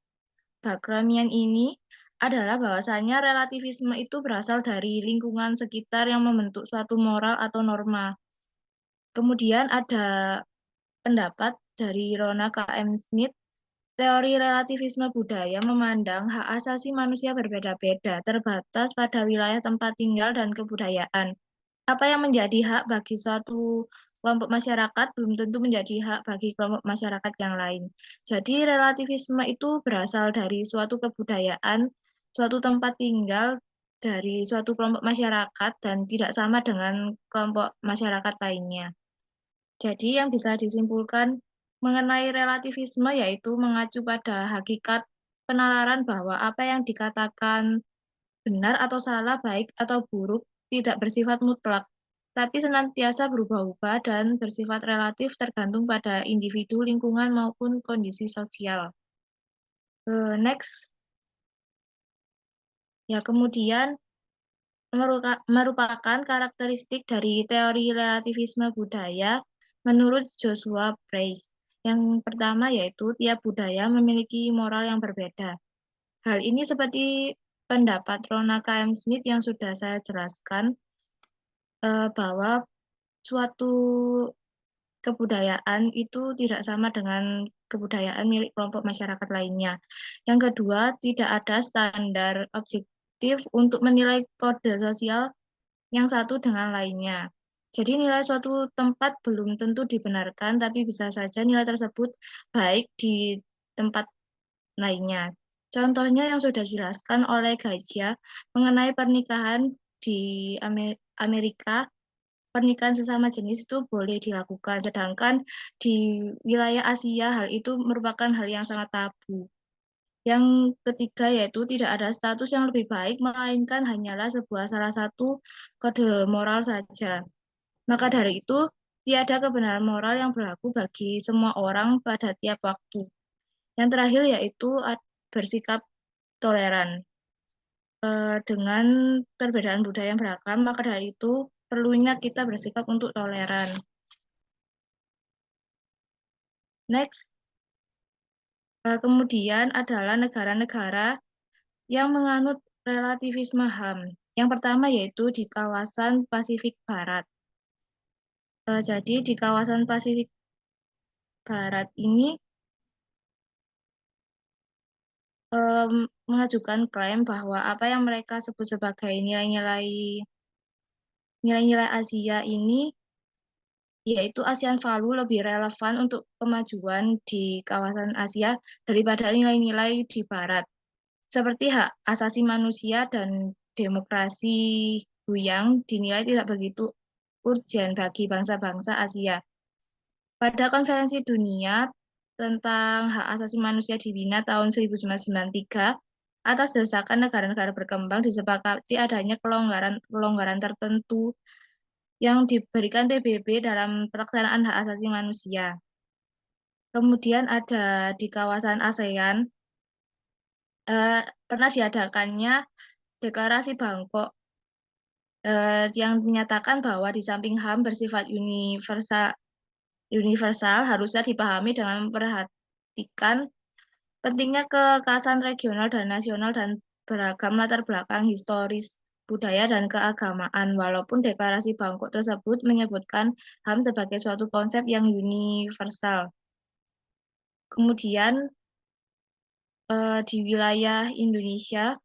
Bakramian ini adalah bahwasanya relativisme itu berasal dari lingkungan sekitar yang membentuk suatu moral atau norma. Kemudian ada pendapat dari Rona K.M. Smith, teori relativisme budaya memandang hak asasi manusia berbeda-beda, terbatas pada wilayah tempat tinggal dan kebudayaan. Apa yang menjadi hak bagi suatu kelompok masyarakat belum tentu menjadi hak bagi kelompok masyarakat yang lain. Jadi relativisme itu berasal dari suatu kebudayaan, suatu tempat tinggal dari suatu kelompok masyarakat dan tidak sama dengan kelompok masyarakat lainnya. Jadi yang bisa disimpulkan mengenai relativisme yaitu mengacu pada hakikat penalaran bahwa apa yang dikatakan benar atau salah, baik atau buruk, tidak bersifat mutlak, tapi senantiasa berubah-ubah dan bersifat relatif tergantung pada individu, lingkungan, maupun kondisi sosial. Next. Ya, kemudian merupakan karakteristik dari teori relativisme budaya menurut Joshua Bryce. Yang pertama yaitu tiap budaya memiliki moral yang berbeda. Hal ini seperti pendapat Rona K.M. Smith yang sudah saya jelaskan, bahwa suatu kebudayaan itu tidak sama dengan kebudayaan milik kelompok masyarakat lainnya. Yang kedua, tidak ada standar objektif untuk menilai kode sosial yang satu dengan lainnya. Jadi nilai suatu tempat belum tentu dibenarkan, tapi bisa saja nilai tersebut baik di tempat lainnya. Contohnya yang sudah dijelaskan oleh Gajah mengenai pernikahan di Amerika, pernikahan sesama jenis itu boleh dilakukan, sedangkan di wilayah Asia hal itu merupakan hal yang sangat tabu. Yang ketiga yaitu tidak ada status yang lebih baik, melainkan hanyalah salah satu kode moral saja. Maka dari itu, tiada kebenaran moral yang berlaku bagi semua orang pada tiap waktu. Yang terakhir yaitu bersikap toleran. Dengan perbedaan budaya yang beragam, maka dari itu perlunya kita bersikap untuk toleran. Next. Kemudian adalah negara-negara yang menganut relativisme HAM. Yang pertama yaitu di kawasan Pasifik Barat. Jadi di kawasan Pasifik Barat ini mengajukan klaim bahwa apa yang mereka sebut sebagai nilai-nilai Asia ini, yaitu ASEAN Value lebih relevan untuk kemajuan di kawasan Asia daripada nilai-nilai di Barat, seperti hak asasi manusia dan demokrasi yang dinilai tidak begitu urgent bagi bangsa-bangsa Asia. Pada konferensi dunia tentang hak asasi manusia di Wina tahun 1993, atas desakan negara-negara berkembang disepakati adanya kelonggaran tertentu yang diberikan PBB dalam pelaksanaan hak asasi manusia. Kemudian ada di kawasan ASEAN, pernah diadakannya deklarasi Bangkok yang menyatakan bahwa di samping HAM bersifat universal harusnya dipahami dengan memperhatikan pentingnya kekasan regional dan nasional dan beragam latar belakang historis, budaya, dan keagamaan. Walaupun deklarasi Bangkok tersebut menyebutkan HAM sebagai suatu konsep yang universal. Kemudian di wilayah Indonesia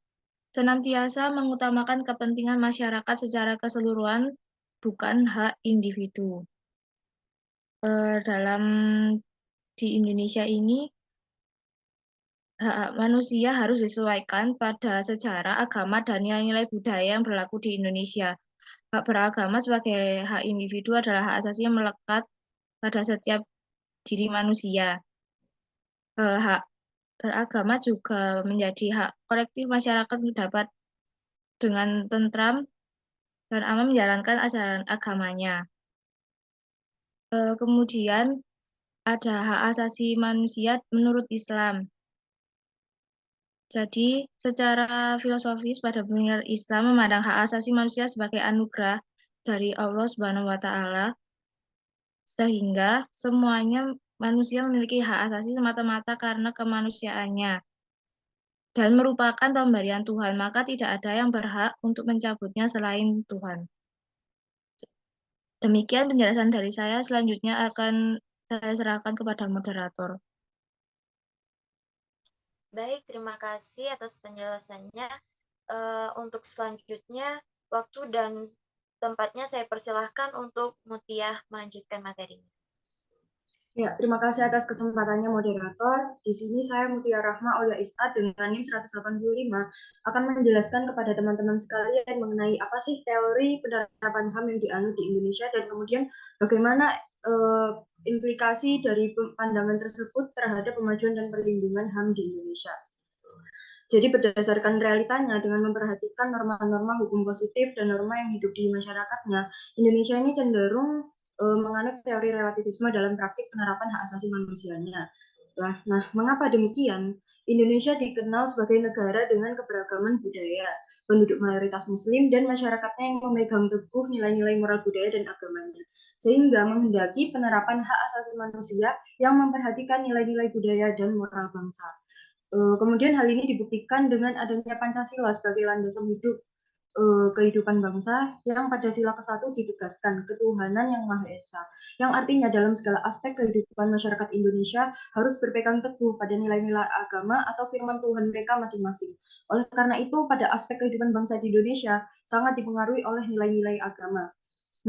senantiasa mengutamakan kepentingan masyarakat secara keseluruhan, bukan hak individu. Dalam di Indonesia ini, hak manusia harus disesuaikan pada sejarah, agama, dan nilai-nilai budaya yang berlaku di Indonesia. Hak beragama sebagai hak individu adalah hak asasi yang melekat pada setiap diri manusia. Hak beragama juga menjadi hak kolektif masyarakat untuk dapat dengan tentram dan aman menjalankan ajaran agamanya. Kemudian ada hak asasi manusia menurut Islam. Jadi, secara filosofis pada prinsip Islam memandang hak asasi manusia sebagai anugerah dari Allah Subhanahu wa taala, sehingga semuanya manusia memiliki hak asasi semata-mata karena kemanusiaannya dan merupakan pemberian Tuhan, maka tidak ada yang berhak untuk mencabutnya selain Tuhan. Demikian penjelasan dari saya, selanjutnya akan saya serahkan kepada moderator. Baik, terima kasih atas penjelasannya. Untuk selanjutnya, waktu dan tempatnya saya persilahkan untuk Mutiah melanjutkan materinya. Ya, terima kasih atas kesempatannya moderator. Di sini saya Mutia Rahma Aulia Is'ad dengan NIM 185 akan menjelaskan kepada teman-teman sekalian mengenai apa sih teori penerapan HAM yang dianut di Indonesia dan kemudian bagaimana implikasi dari pandangan tersebut terhadap pemajuan dan perlindungan HAM di Indonesia. Jadi berdasarkan realitanya dengan memperhatikan norma-norma hukum positif dan norma yang hidup di masyarakatnya, Indonesia ini cenderung menganut teori relativisme dalam praktik penerapan hak asasi manusianya. Nah, mengapa demikian? Indonesia dikenal sebagai negara dengan keberagaman budaya, penduduk mayoritas Muslim, dan masyarakatnya yang memegang teguh nilai-nilai moral budaya dan agamanya. Sehingga menghendaki penerapan hak asasi manusia yang memperhatikan nilai-nilai budaya dan moral bangsa. Kemudian hal ini dibuktikan dengan adanya Pancasila sebagai landasan hidup kehidupan bangsa yang pada sila ke-1 ditegaskan ketuhanan yang Maha Esa, yang artinya dalam segala aspek kehidupan masyarakat Indonesia harus berpegang teguh pada nilai-nilai agama atau firman Tuhan mereka masing-masing. Oleh karena itu, pada aspek kehidupan bangsa di Indonesia sangat dipengaruhi oleh nilai-nilai agama.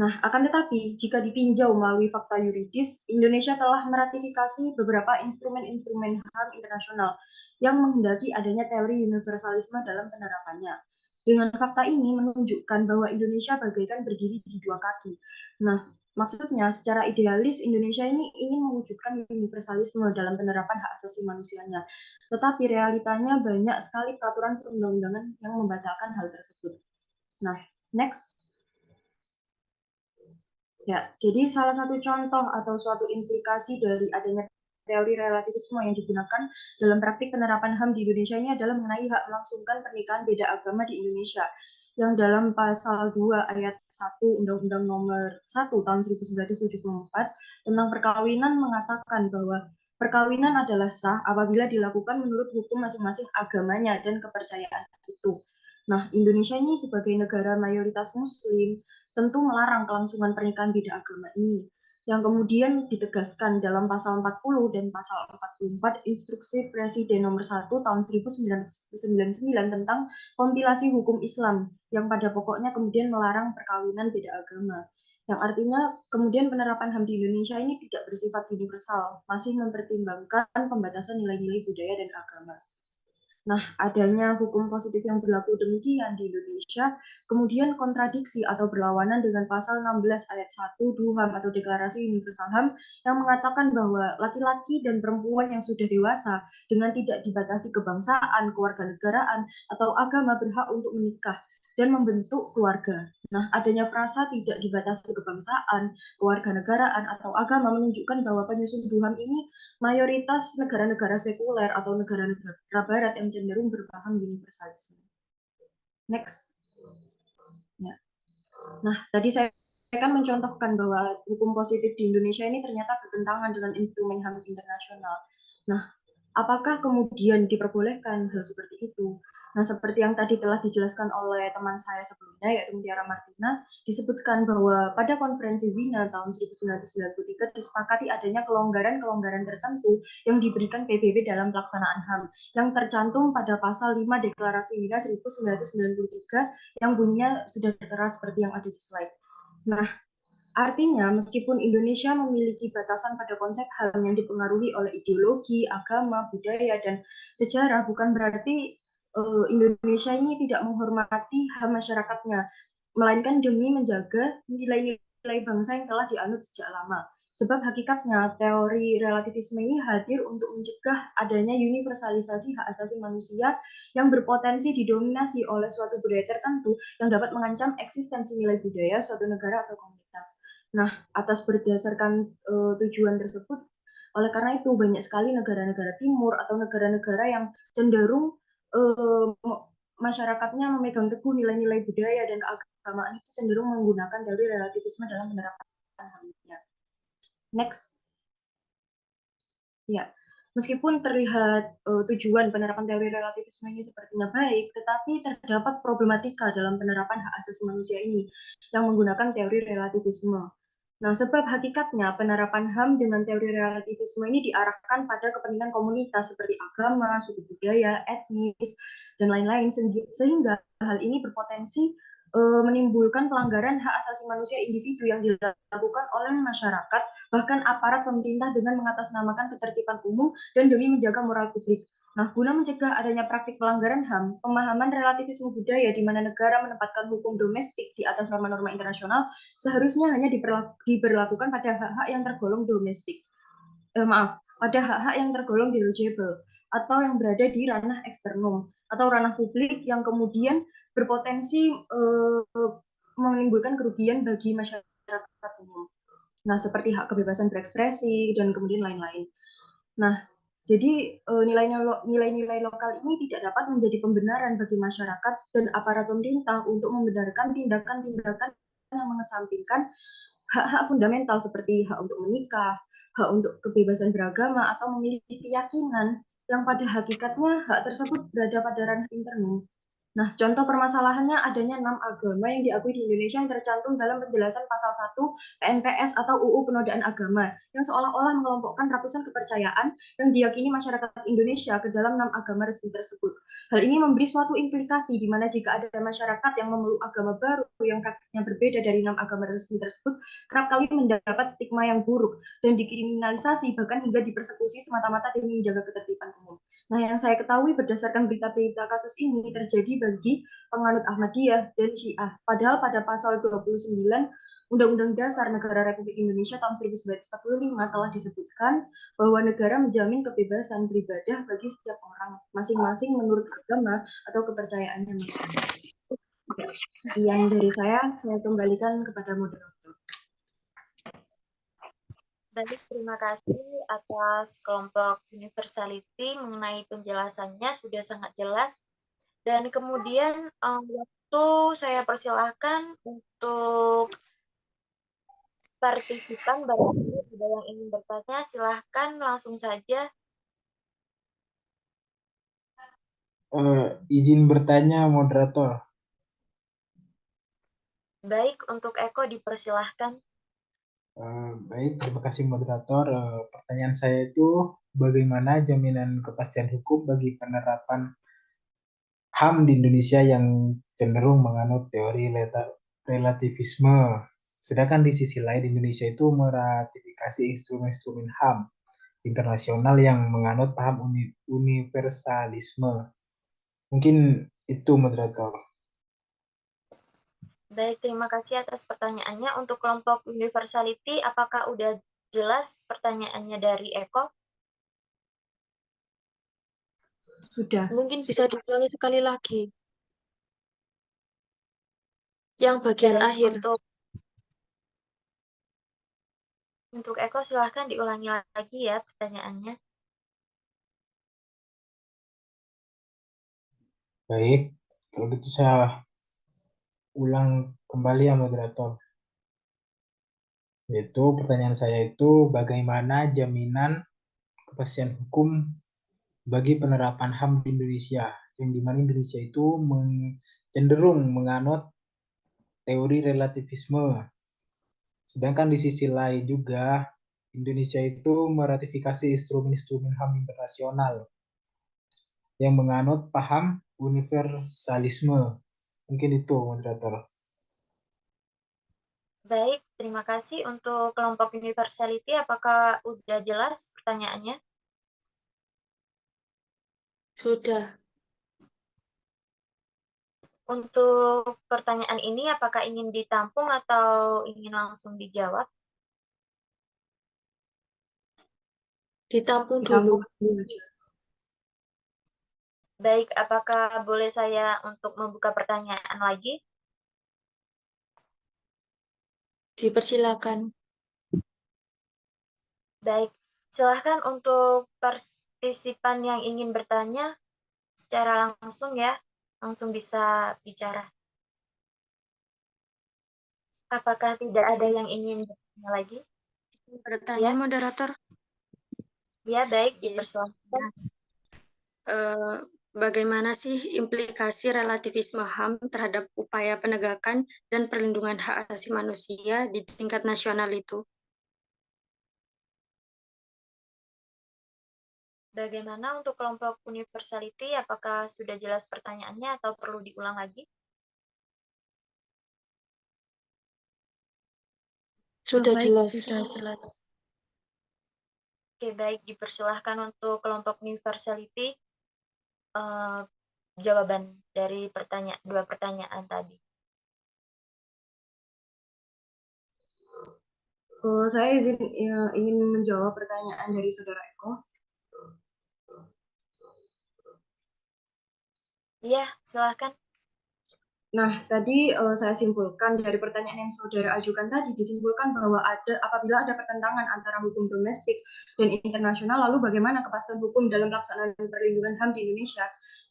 Nah, akan tetapi, jika ditinjau melalui fakta yuridis, Indonesia telah meratifikasi beberapa instrumen-instrumen HAM internasional yang menghendaki adanya teori universalisme dalam penerapannya. Dengan fakta ini menunjukkan bahwa Indonesia bagaikan berdiri di dua kaki. Nah, maksudnya secara idealis Indonesia ini ingin mewujudkan universalisme dalam penerapan hak asasi manusianya. Tetapi realitanya banyak sekali peraturan perundang-undangan yang membatalkan hal tersebut. Nah, next. Ya, jadi salah satu contoh atau suatu implikasi dari adanya teori relativisme yang digunakan dalam praktik penerapan HAM di Indonesia ini adalah mengenai hak melangsungkan pernikahan beda agama di Indonesia, yang dalam pasal 2 ayat 1 Undang-Undang Nomor 1 tahun 1974 tentang perkawinan mengatakan bahwa perkawinan adalah sah apabila dilakukan menurut hukum masing-masing agamanya dan kepercayaan itu. Nah, Indonesia ini sebagai negara mayoritas Muslim tentu melarang kelangsungan pernikahan beda agama ini, yang kemudian ditegaskan dalam pasal 40 dan pasal 44 Instruksi Presiden Nomor 1 tahun 1999 tentang kompilasi hukum Islam, yang pada pokoknya kemudian melarang perkawinan beda agama. Yang artinya kemudian penerapan HAM di Indonesia ini tidak bersifat universal, masih mempertimbangkan pembatasan nilai-nilai budaya dan agama. Nah, adanya hukum positif yang berlaku demikian di Indonesia, kemudian kontradiksi atau berlawanan dengan pasal 16 ayat 1 DUHAM atau Deklarasi Universal HAM yang mengatakan bahwa laki-laki dan perempuan yang sudah dewasa dengan tidak dibatasi kebangsaan, kewarganegaraan, atau agama berhak untuk menikah dan membentuk keluarga. Nah, adanya frasa tidak dibatasi kebangsaan, kewarganegaraan, atau agama menunjukkan bahwa penyusun DUHAM ini mayoritas negara-negara sekuler atau negara-negara barat yang cenderung berpaham universalisme. Next. Ya. Nah, tadi saya akan mencontohkan bahwa hukum positif di Indonesia ini ternyata bertentangan dengan instrumen HAM internasional. Nah, apakah kemudian diperbolehkan hal seperti itu? Nah, seperti yang tadi telah dijelaskan oleh teman saya sebelumnya, yaitu Mutiara Martina, disebutkan bahwa pada konferensi Wina tahun 1993 disepakati adanya kelonggaran-kelonggaran tertentu yang diberikan PBB dalam pelaksanaan HAM, yang tercantum pada pasal 5 Deklarasi Wina 1993 yang bunyinya sudah tertera seperti yang ada di slide. Nah, artinya, meskipun Indonesia memiliki batasan pada konsep HAM yang dipengaruhi oleh ideologi, agama, budaya, dan sejarah, bukan berarti Indonesia ini tidak menghormati HAM masyarakatnya, melainkan demi menjaga nilai-nilai bangsa yang telah dianut sejak lama. Sebab hakikatnya teori relativisme ini hadir untuk mencegah adanya universalisasi hak asasi manusia yang berpotensi didominasi oleh suatu budaya tertentu yang dapat mengancam eksistensi nilai budaya suatu negara atau komunitas. Nah, atas berdasarkan tujuan tersebut, oleh karena itu banyak sekali negara-negara timur atau negara-negara yang cenderung masyarakatnya memegang teguh nilai-nilai budaya dan keagamaan itu cenderung menggunakan teori relativisme dalam penerapan HAM-nya. Next. Ya, meskipun terlihat tujuan penerapan teori relativisme ini sepertinya baik, tetapi terdapat problematika dalam penerapan hak asasi manusia ini yang menggunakan teori relativisme. Nah, sebab hakikatnya penerapan HAM dengan teori relativisme ini diarahkan pada kepentingan komunitas seperti agama, suku budaya, etnis, dan lain-lain, sehingga hal ini berpotensi menimbulkan pelanggaran hak asasi manusia individu yang dilakukan oleh masyarakat, bahkan aparat pemerintah dengan mengatasnamakan ketertiban umum dan demi menjaga moral publik. Nah, guna mencegah adanya praktik pelanggaran HAM, pemahaman relativisme budaya di mana negara menempatkan hukum domestik di atas norma-norma internasional seharusnya hanya diberlakukan pada hak-hak yang tergolong domestik. Pada hak-hak yang tergolong delegible atau yang berada di ranah eksternum atau ranah publik yang kemudian berpotensi menimbulkan kerugian bagi masyarakat umum. Nah, seperti hak kebebasan berekspresi dan kemudian lain-lain. Nah, jadi nilai-nilai lokal ini tidak dapat menjadi pembenaran bagi masyarakat dan aparat pemerintah untuk membenarkan tindakan-tindakan yang mengesampingkan hak-hak fundamental seperti hak untuk menikah, hak untuk kebebasan beragama, atau memiliki keyakinan yang pada hakikatnya hak tersebut berada pada ranah internal. Nah, contoh permasalahannya adanya 6 agama yang diakui di Indonesia yang tercantum dalam penjelasan pasal 1 PNPS atau UU Penodaan Agama, yang seolah-olah mengelompokkan ratusan kepercayaan yang diyakini masyarakat Indonesia ke dalam 6 agama resmi tersebut. Hal ini memberi suatu implikasi di mana jika ada masyarakat yang memeluk agama baru yang praktiknya berbeda dari 6 agama resmi tersebut, kerap kali mendapat stigma yang buruk dan dikriminalisasi bahkan hingga dipersekusi semata-mata demi menjaga ketertiban umum. Nah, yang saya ketahui berdasarkan berita-berita kasus ini terjadi bagi penganut Ahmadiyah dan Syiah. Padahal pada pasal 29 Undang-Undang Dasar Negara Republik Indonesia tahun 1945 telah disebutkan bahwa negara menjamin kebebasan beribadah bagi setiap orang, masing-masing menurut agama atau kepercayaannya masing-masing. Sekian dari saya kembalikan kepada moderator. Baik, terima kasih atas kelompok Universality mengenai penjelasannya sudah sangat jelas. Dan kemudian waktu saya persilahkan untuk partisipan, barangkali ada yang ingin bertanya, silahkan langsung saja. Izin bertanya, moderator. Baik, untuk Eko dipersilahkan. Baik, terima kasih moderator. Pertanyaan saya itu, bagaimana jaminan kepastian hukum bagi penerapan HAM di Indonesia yang cenderung menganut teori relativisme. Sedangkan di sisi lain Indonesia itu meratifikasi instrumen-instrumen HAM internasional yang menganut paham universalisme. Mungkin itu moderator. Baik, terima kasih atas pertanyaannya. Untuk kelompok Universality, apakah udah jelas pertanyaannya dari Eko? Sudah. Mungkin bisa diulangi sekali lagi. Yang bagian Baik, akhir. Untuk Eko silahkan diulangi lagi ya pertanyaannya. Baik, kalau gitu saya ulang kembali ya moderator. Yaitu pertanyaan saya itu bagaimana jaminan kepastian hukum bagi penerapan HAM di Indonesia yang dimana Indonesia itu cenderung menganut teori relativisme. Sedangkan di sisi lain juga Indonesia itu meratifikasi instrumen-instrumen HAM internasional yang menganut paham universalisme. Mungkin itu, moderator. Baik, terima kasih untuk kelompok universality. Apakah udah jelas pertanyaannya? Sudah. Untuk pertanyaan ini, apakah ingin ditampung atau ingin langsung dijawab? Ditampung dulu. Ditampung. Baik, apakah boleh saya untuk membuka pertanyaan lagi? Dipersilakan. Baik, silahkan untuk partisipan yang ingin bertanya secara langsung ya, langsung bisa bicara. Apakah tidak ada yang ingin bertanya lagi? Bertanya, Ya. moderator. Ya, baik, Izin. dipersilakan. Bagaimana sih implikasi relativisme HAM terhadap upaya penegakan dan perlindungan hak asasi manusia di tingkat nasional itu? Bagaimana untuk kelompok universality? Apakah sudah jelas pertanyaannya atau perlu diulang lagi? Sudah baik, jelas. sudah jelas. Oke, baik, dipersilahkan untuk kelompok universality jawaban dari dua pertanyaan tadi. Saya ingin menjawab pertanyaan dari Saudara Eko. Iya, silahkan. Nah, tadi saya simpulkan dari pertanyaan yang saudara ajukan tadi, disimpulkan bahwa apabila ada pertentangan antara hukum domestik dan internasional, lalu bagaimana kepastian hukum dalam pelaksanaan perlindungan HAM di Indonesia?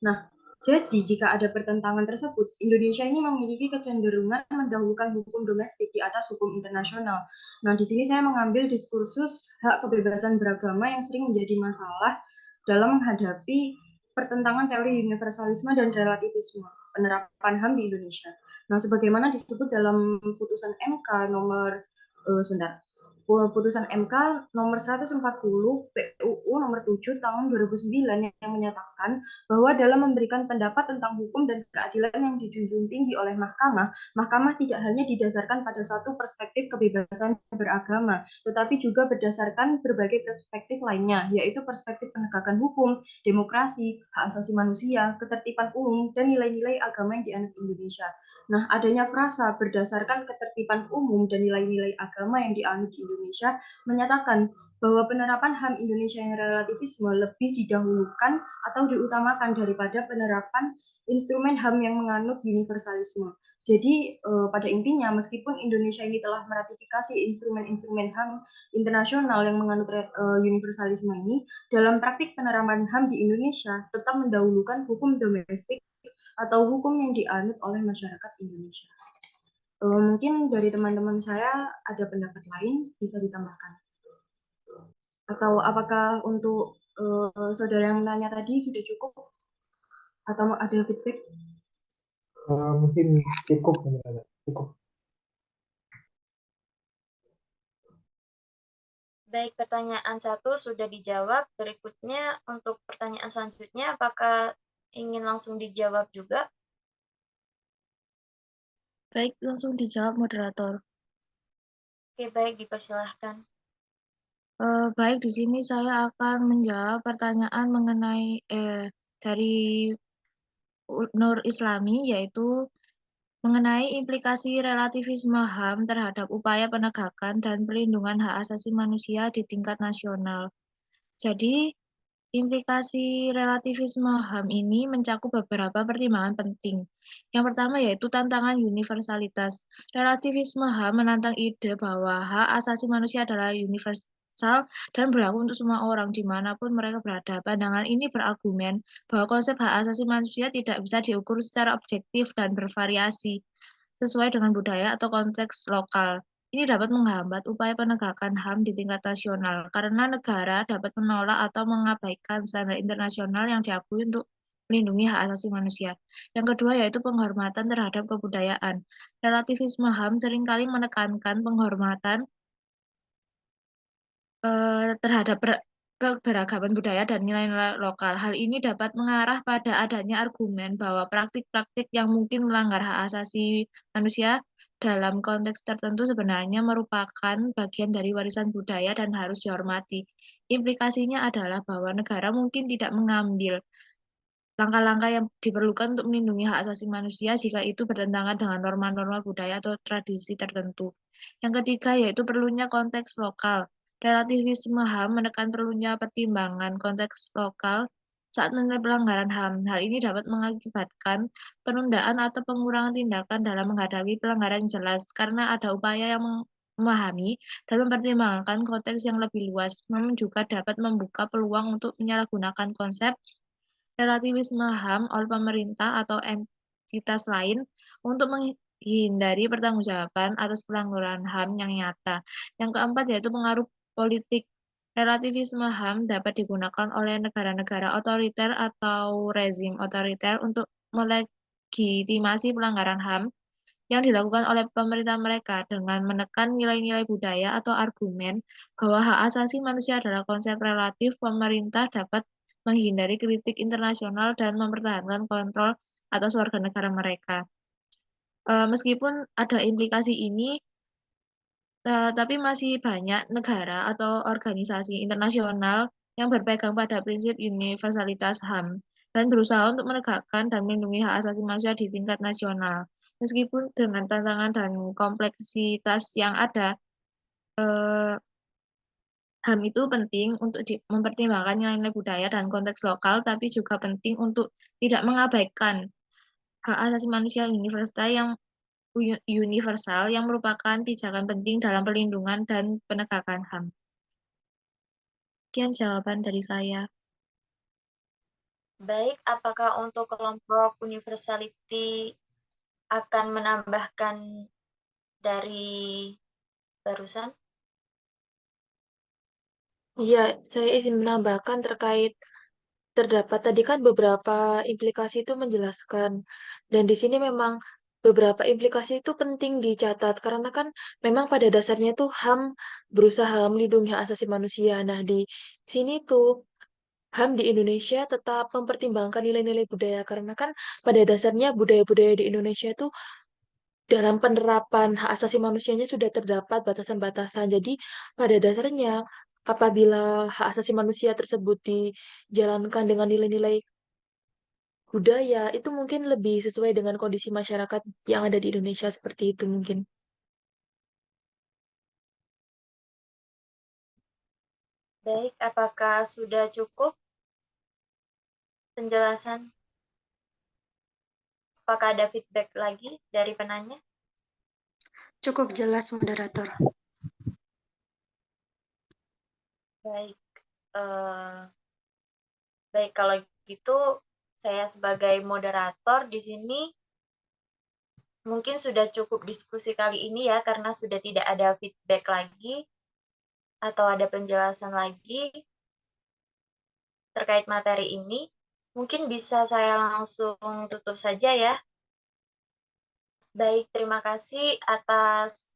Nah, jadi jika ada pertentangan tersebut, Indonesia ini memiliki kecenderungan mendahulukan hukum domestik di atas hukum internasional. Nah, di sini saya mengambil diskursus hak kebebasan beragama yang sering menjadi masalah dalam menghadapi pertentangan teori universalisme dan relativisme penerapan HAM di Indonesia. Nah, sebagaimana disebut dalam putusan MK nomor putusan MK nomor 140 PUU nomor 7 tahun 2009 yang menyatakan bahwa dalam memberikan pendapat tentang hukum dan keadilan yang dijunjung tinggi oleh Mahkamah tidak hanya didasarkan pada satu perspektif kebebasan beragama, tetapi juga berdasarkan berbagai perspektif lainnya, yaitu perspektif penegakan hukum, demokrasi, hak asasi manusia, ketertiban umum, dan nilai-nilai agama yang dianut Indonesia. Nah, adanya frasa berdasarkan ketertiban umum dan nilai-nilai agama yang dianut di Indonesia menyatakan bahwa penerapan HAM Indonesia yang relativisme lebih didahulukan atau diutamakan daripada penerapan instrumen HAM yang menganut universalisme. Jadi pada intinya meskipun Indonesia ini telah meratifikasi instrumen-instrumen HAM internasional yang menganut universalisme ini, dalam praktik penerapan HAM di Indonesia tetap mendahulukan hukum domestik atau hukum yang dianut oleh masyarakat Indonesia. Mungkin dari teman-teman saya ada pendapat lain bisa ditambahkan. Atau apakah untuk saudara yang menanya tadi sudah cukup? Atau ada feedback? Mungkin cukup. Baik, pertanyaan 1 sudah dijawab. Berikutnya untuk pertanyaan selanjutnya, apakah ingin langsung dijawab juga? Baik, langsung dijawab moderator. Oke, baik, dipersilahkan. Baik, di sini saya akan menjawab pertanyaan mengenai dari Nur Islami, yaitu mengenai implikasi relativisme HAM terhadap upaya penegakan dan perlindungan hak asasi manusia di tingkat nasional. Jadi, implikasi relativisme HAM ini mencakup beberapa pertimbangan penting. Yang pertama yaitu tantangan universalitas. Relativisme HAM menantang ide bahwa hak asasi manusia adalah universal dan berlaku untuk semua orang dimanapun mereka berada. Pandangan ini berargumen bahwa konsep hak asasi manusia tidak bisa diukur secara objektif dan bervariasi sesuai dengan budaya atau konteks lokal. Ini dapat menghambat upaya penegakan HAM di tingkat nasional karena negara dapat menolak atau mengabaikan standar internasional yang diakui untuk melindungi hak asasi manusia. Yang kedua yaitu penghormatan terhadap kebudayaan. Relativisme HAM seringkali menekankan penghormatan terhadap keberagaman budaya dan nilai-nilai lokal. Hal ini dapat mengarah pada adanya argumen bahwa praktik-praktik yang mungkin melanggar hak asasi manusia dalam konteks tertentu sebenarnya merupakan bagian dari warisan budaya dan harus dihormati. Implikasinya adalah bahwa negara mungkin tidak mengambil langkah-langkah yang diperlukan untuk melindungi hak asasi manusia jika itu bertentangan dengan norma-norma budaya atau tradisi tertentu. Yang ketiga yaitu perlunya konteks lokal. Relativisme HAM menekan perlunya pertimbangan konteks lokal saat menilai pelanggaran HAM. Hal ini dapat mengakibatkan penundaan atau pengurangan tindakan dalam menghadapi pelanggaran jelas karena ada upaya yang memahami dan mempertimbangkan konteks yang lebih luas, namun juga dapat membuka peluang untuk menyalahgunakan konsep relativisme HAM oleh pemerintah atau entitas lain untuk menghindari pertanggungjawaban atas pelanggaran HAM yang nyata. Yang keempat yaitu pengaruh politik. Relativisme HAM dapat digunakan oleh negara-negara otoriter atau rezim otoriter untuk melegitimasi pelanggaran HAM yang dilakukan oleh pemerintah mereka dengan menekan nilai-nilai budaya atau argumen bahwa hak asasi manusia adalah konsep relatif. Pemerintah dapat menghindari kritik internasional dan mempertahankan kontrol atas warga negara mereka. Meskipun ada implikasi ini, tapi masih banyak negara atau organisasi internasional yang berpegang pada prinsip universalitas HAM dan berusaha untuk menegakkan dan melindungi hak asasi manusia di tingkat nasional. Meskipun dengan tantangan dan kompleksitas yang ada, HAM itu penting untuk mempertimbangkan nilai-nilai budaya dan konteks lokal, tapi juga penting untuk tidak mengabaikan hak asasi manusia universal yang merupakan pijakan penting dalam perlindungan dan penegakan HAM. Sekian jawaban dari saya. Baik, apakah untuk kelompok universality akan menambahkan dari barusan? Iya, saya izin menambahkan terkait terdapat tadi kan beberapa implikasi itu menjelaskan. Dan di sini memang beberapa implikasi itu penting dicatat karena kan memang pada dasarnya tuh HAM berusaha melindungi hak asasi manusia. Nah, di sini tuh HAM di Indonesia tetap mempertimbangkan nilai-nilai budaya karena kan pada dasarnya budaya-budaya di Indonesia tuh dalam penerapan hak asasi manusianya sudah terdapat batasan-batasan. Jadi pada dasarnya apabila hak asasi manusia tersebut dijalankan dengan nilai-nilai budaya, itu mungkin lebih sesuai dengan kondisi masyarakat yang ada di Indonesia seperti itu mungkin. Baik, apakah sudah cukup penjelasan? Apakah ada feedback lagi dari penanya? Cukup jelas, moderator. Baik, baik kalau gitu saya sebagai moderator di sini mungkin sudah cukup diskusi kali ini ya karena sudah tidak ada feedback lagi atau ada penjelasan lagi terkait materi ini. Mungkin bisa saya langsung tutup saja ya. Baik, terima kasih atas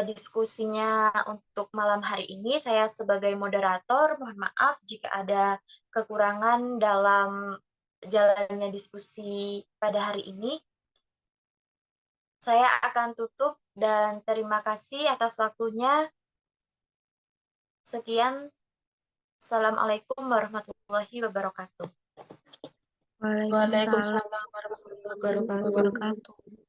diskusinya untuk malam hari ini. Saya sebagai moderator, mohon maaf jika ada kekurangan dalam jalannya diskusi pada hari ini. Saya akan tutup dan terima kasih atas waktunya. Sekian. Assalamualaikum warahmatullahi wabarakatuh. Waalaikumsalam Waalaikumsalam warahmatullahi wabarakatuh. warahmatullahi wabarakatuh.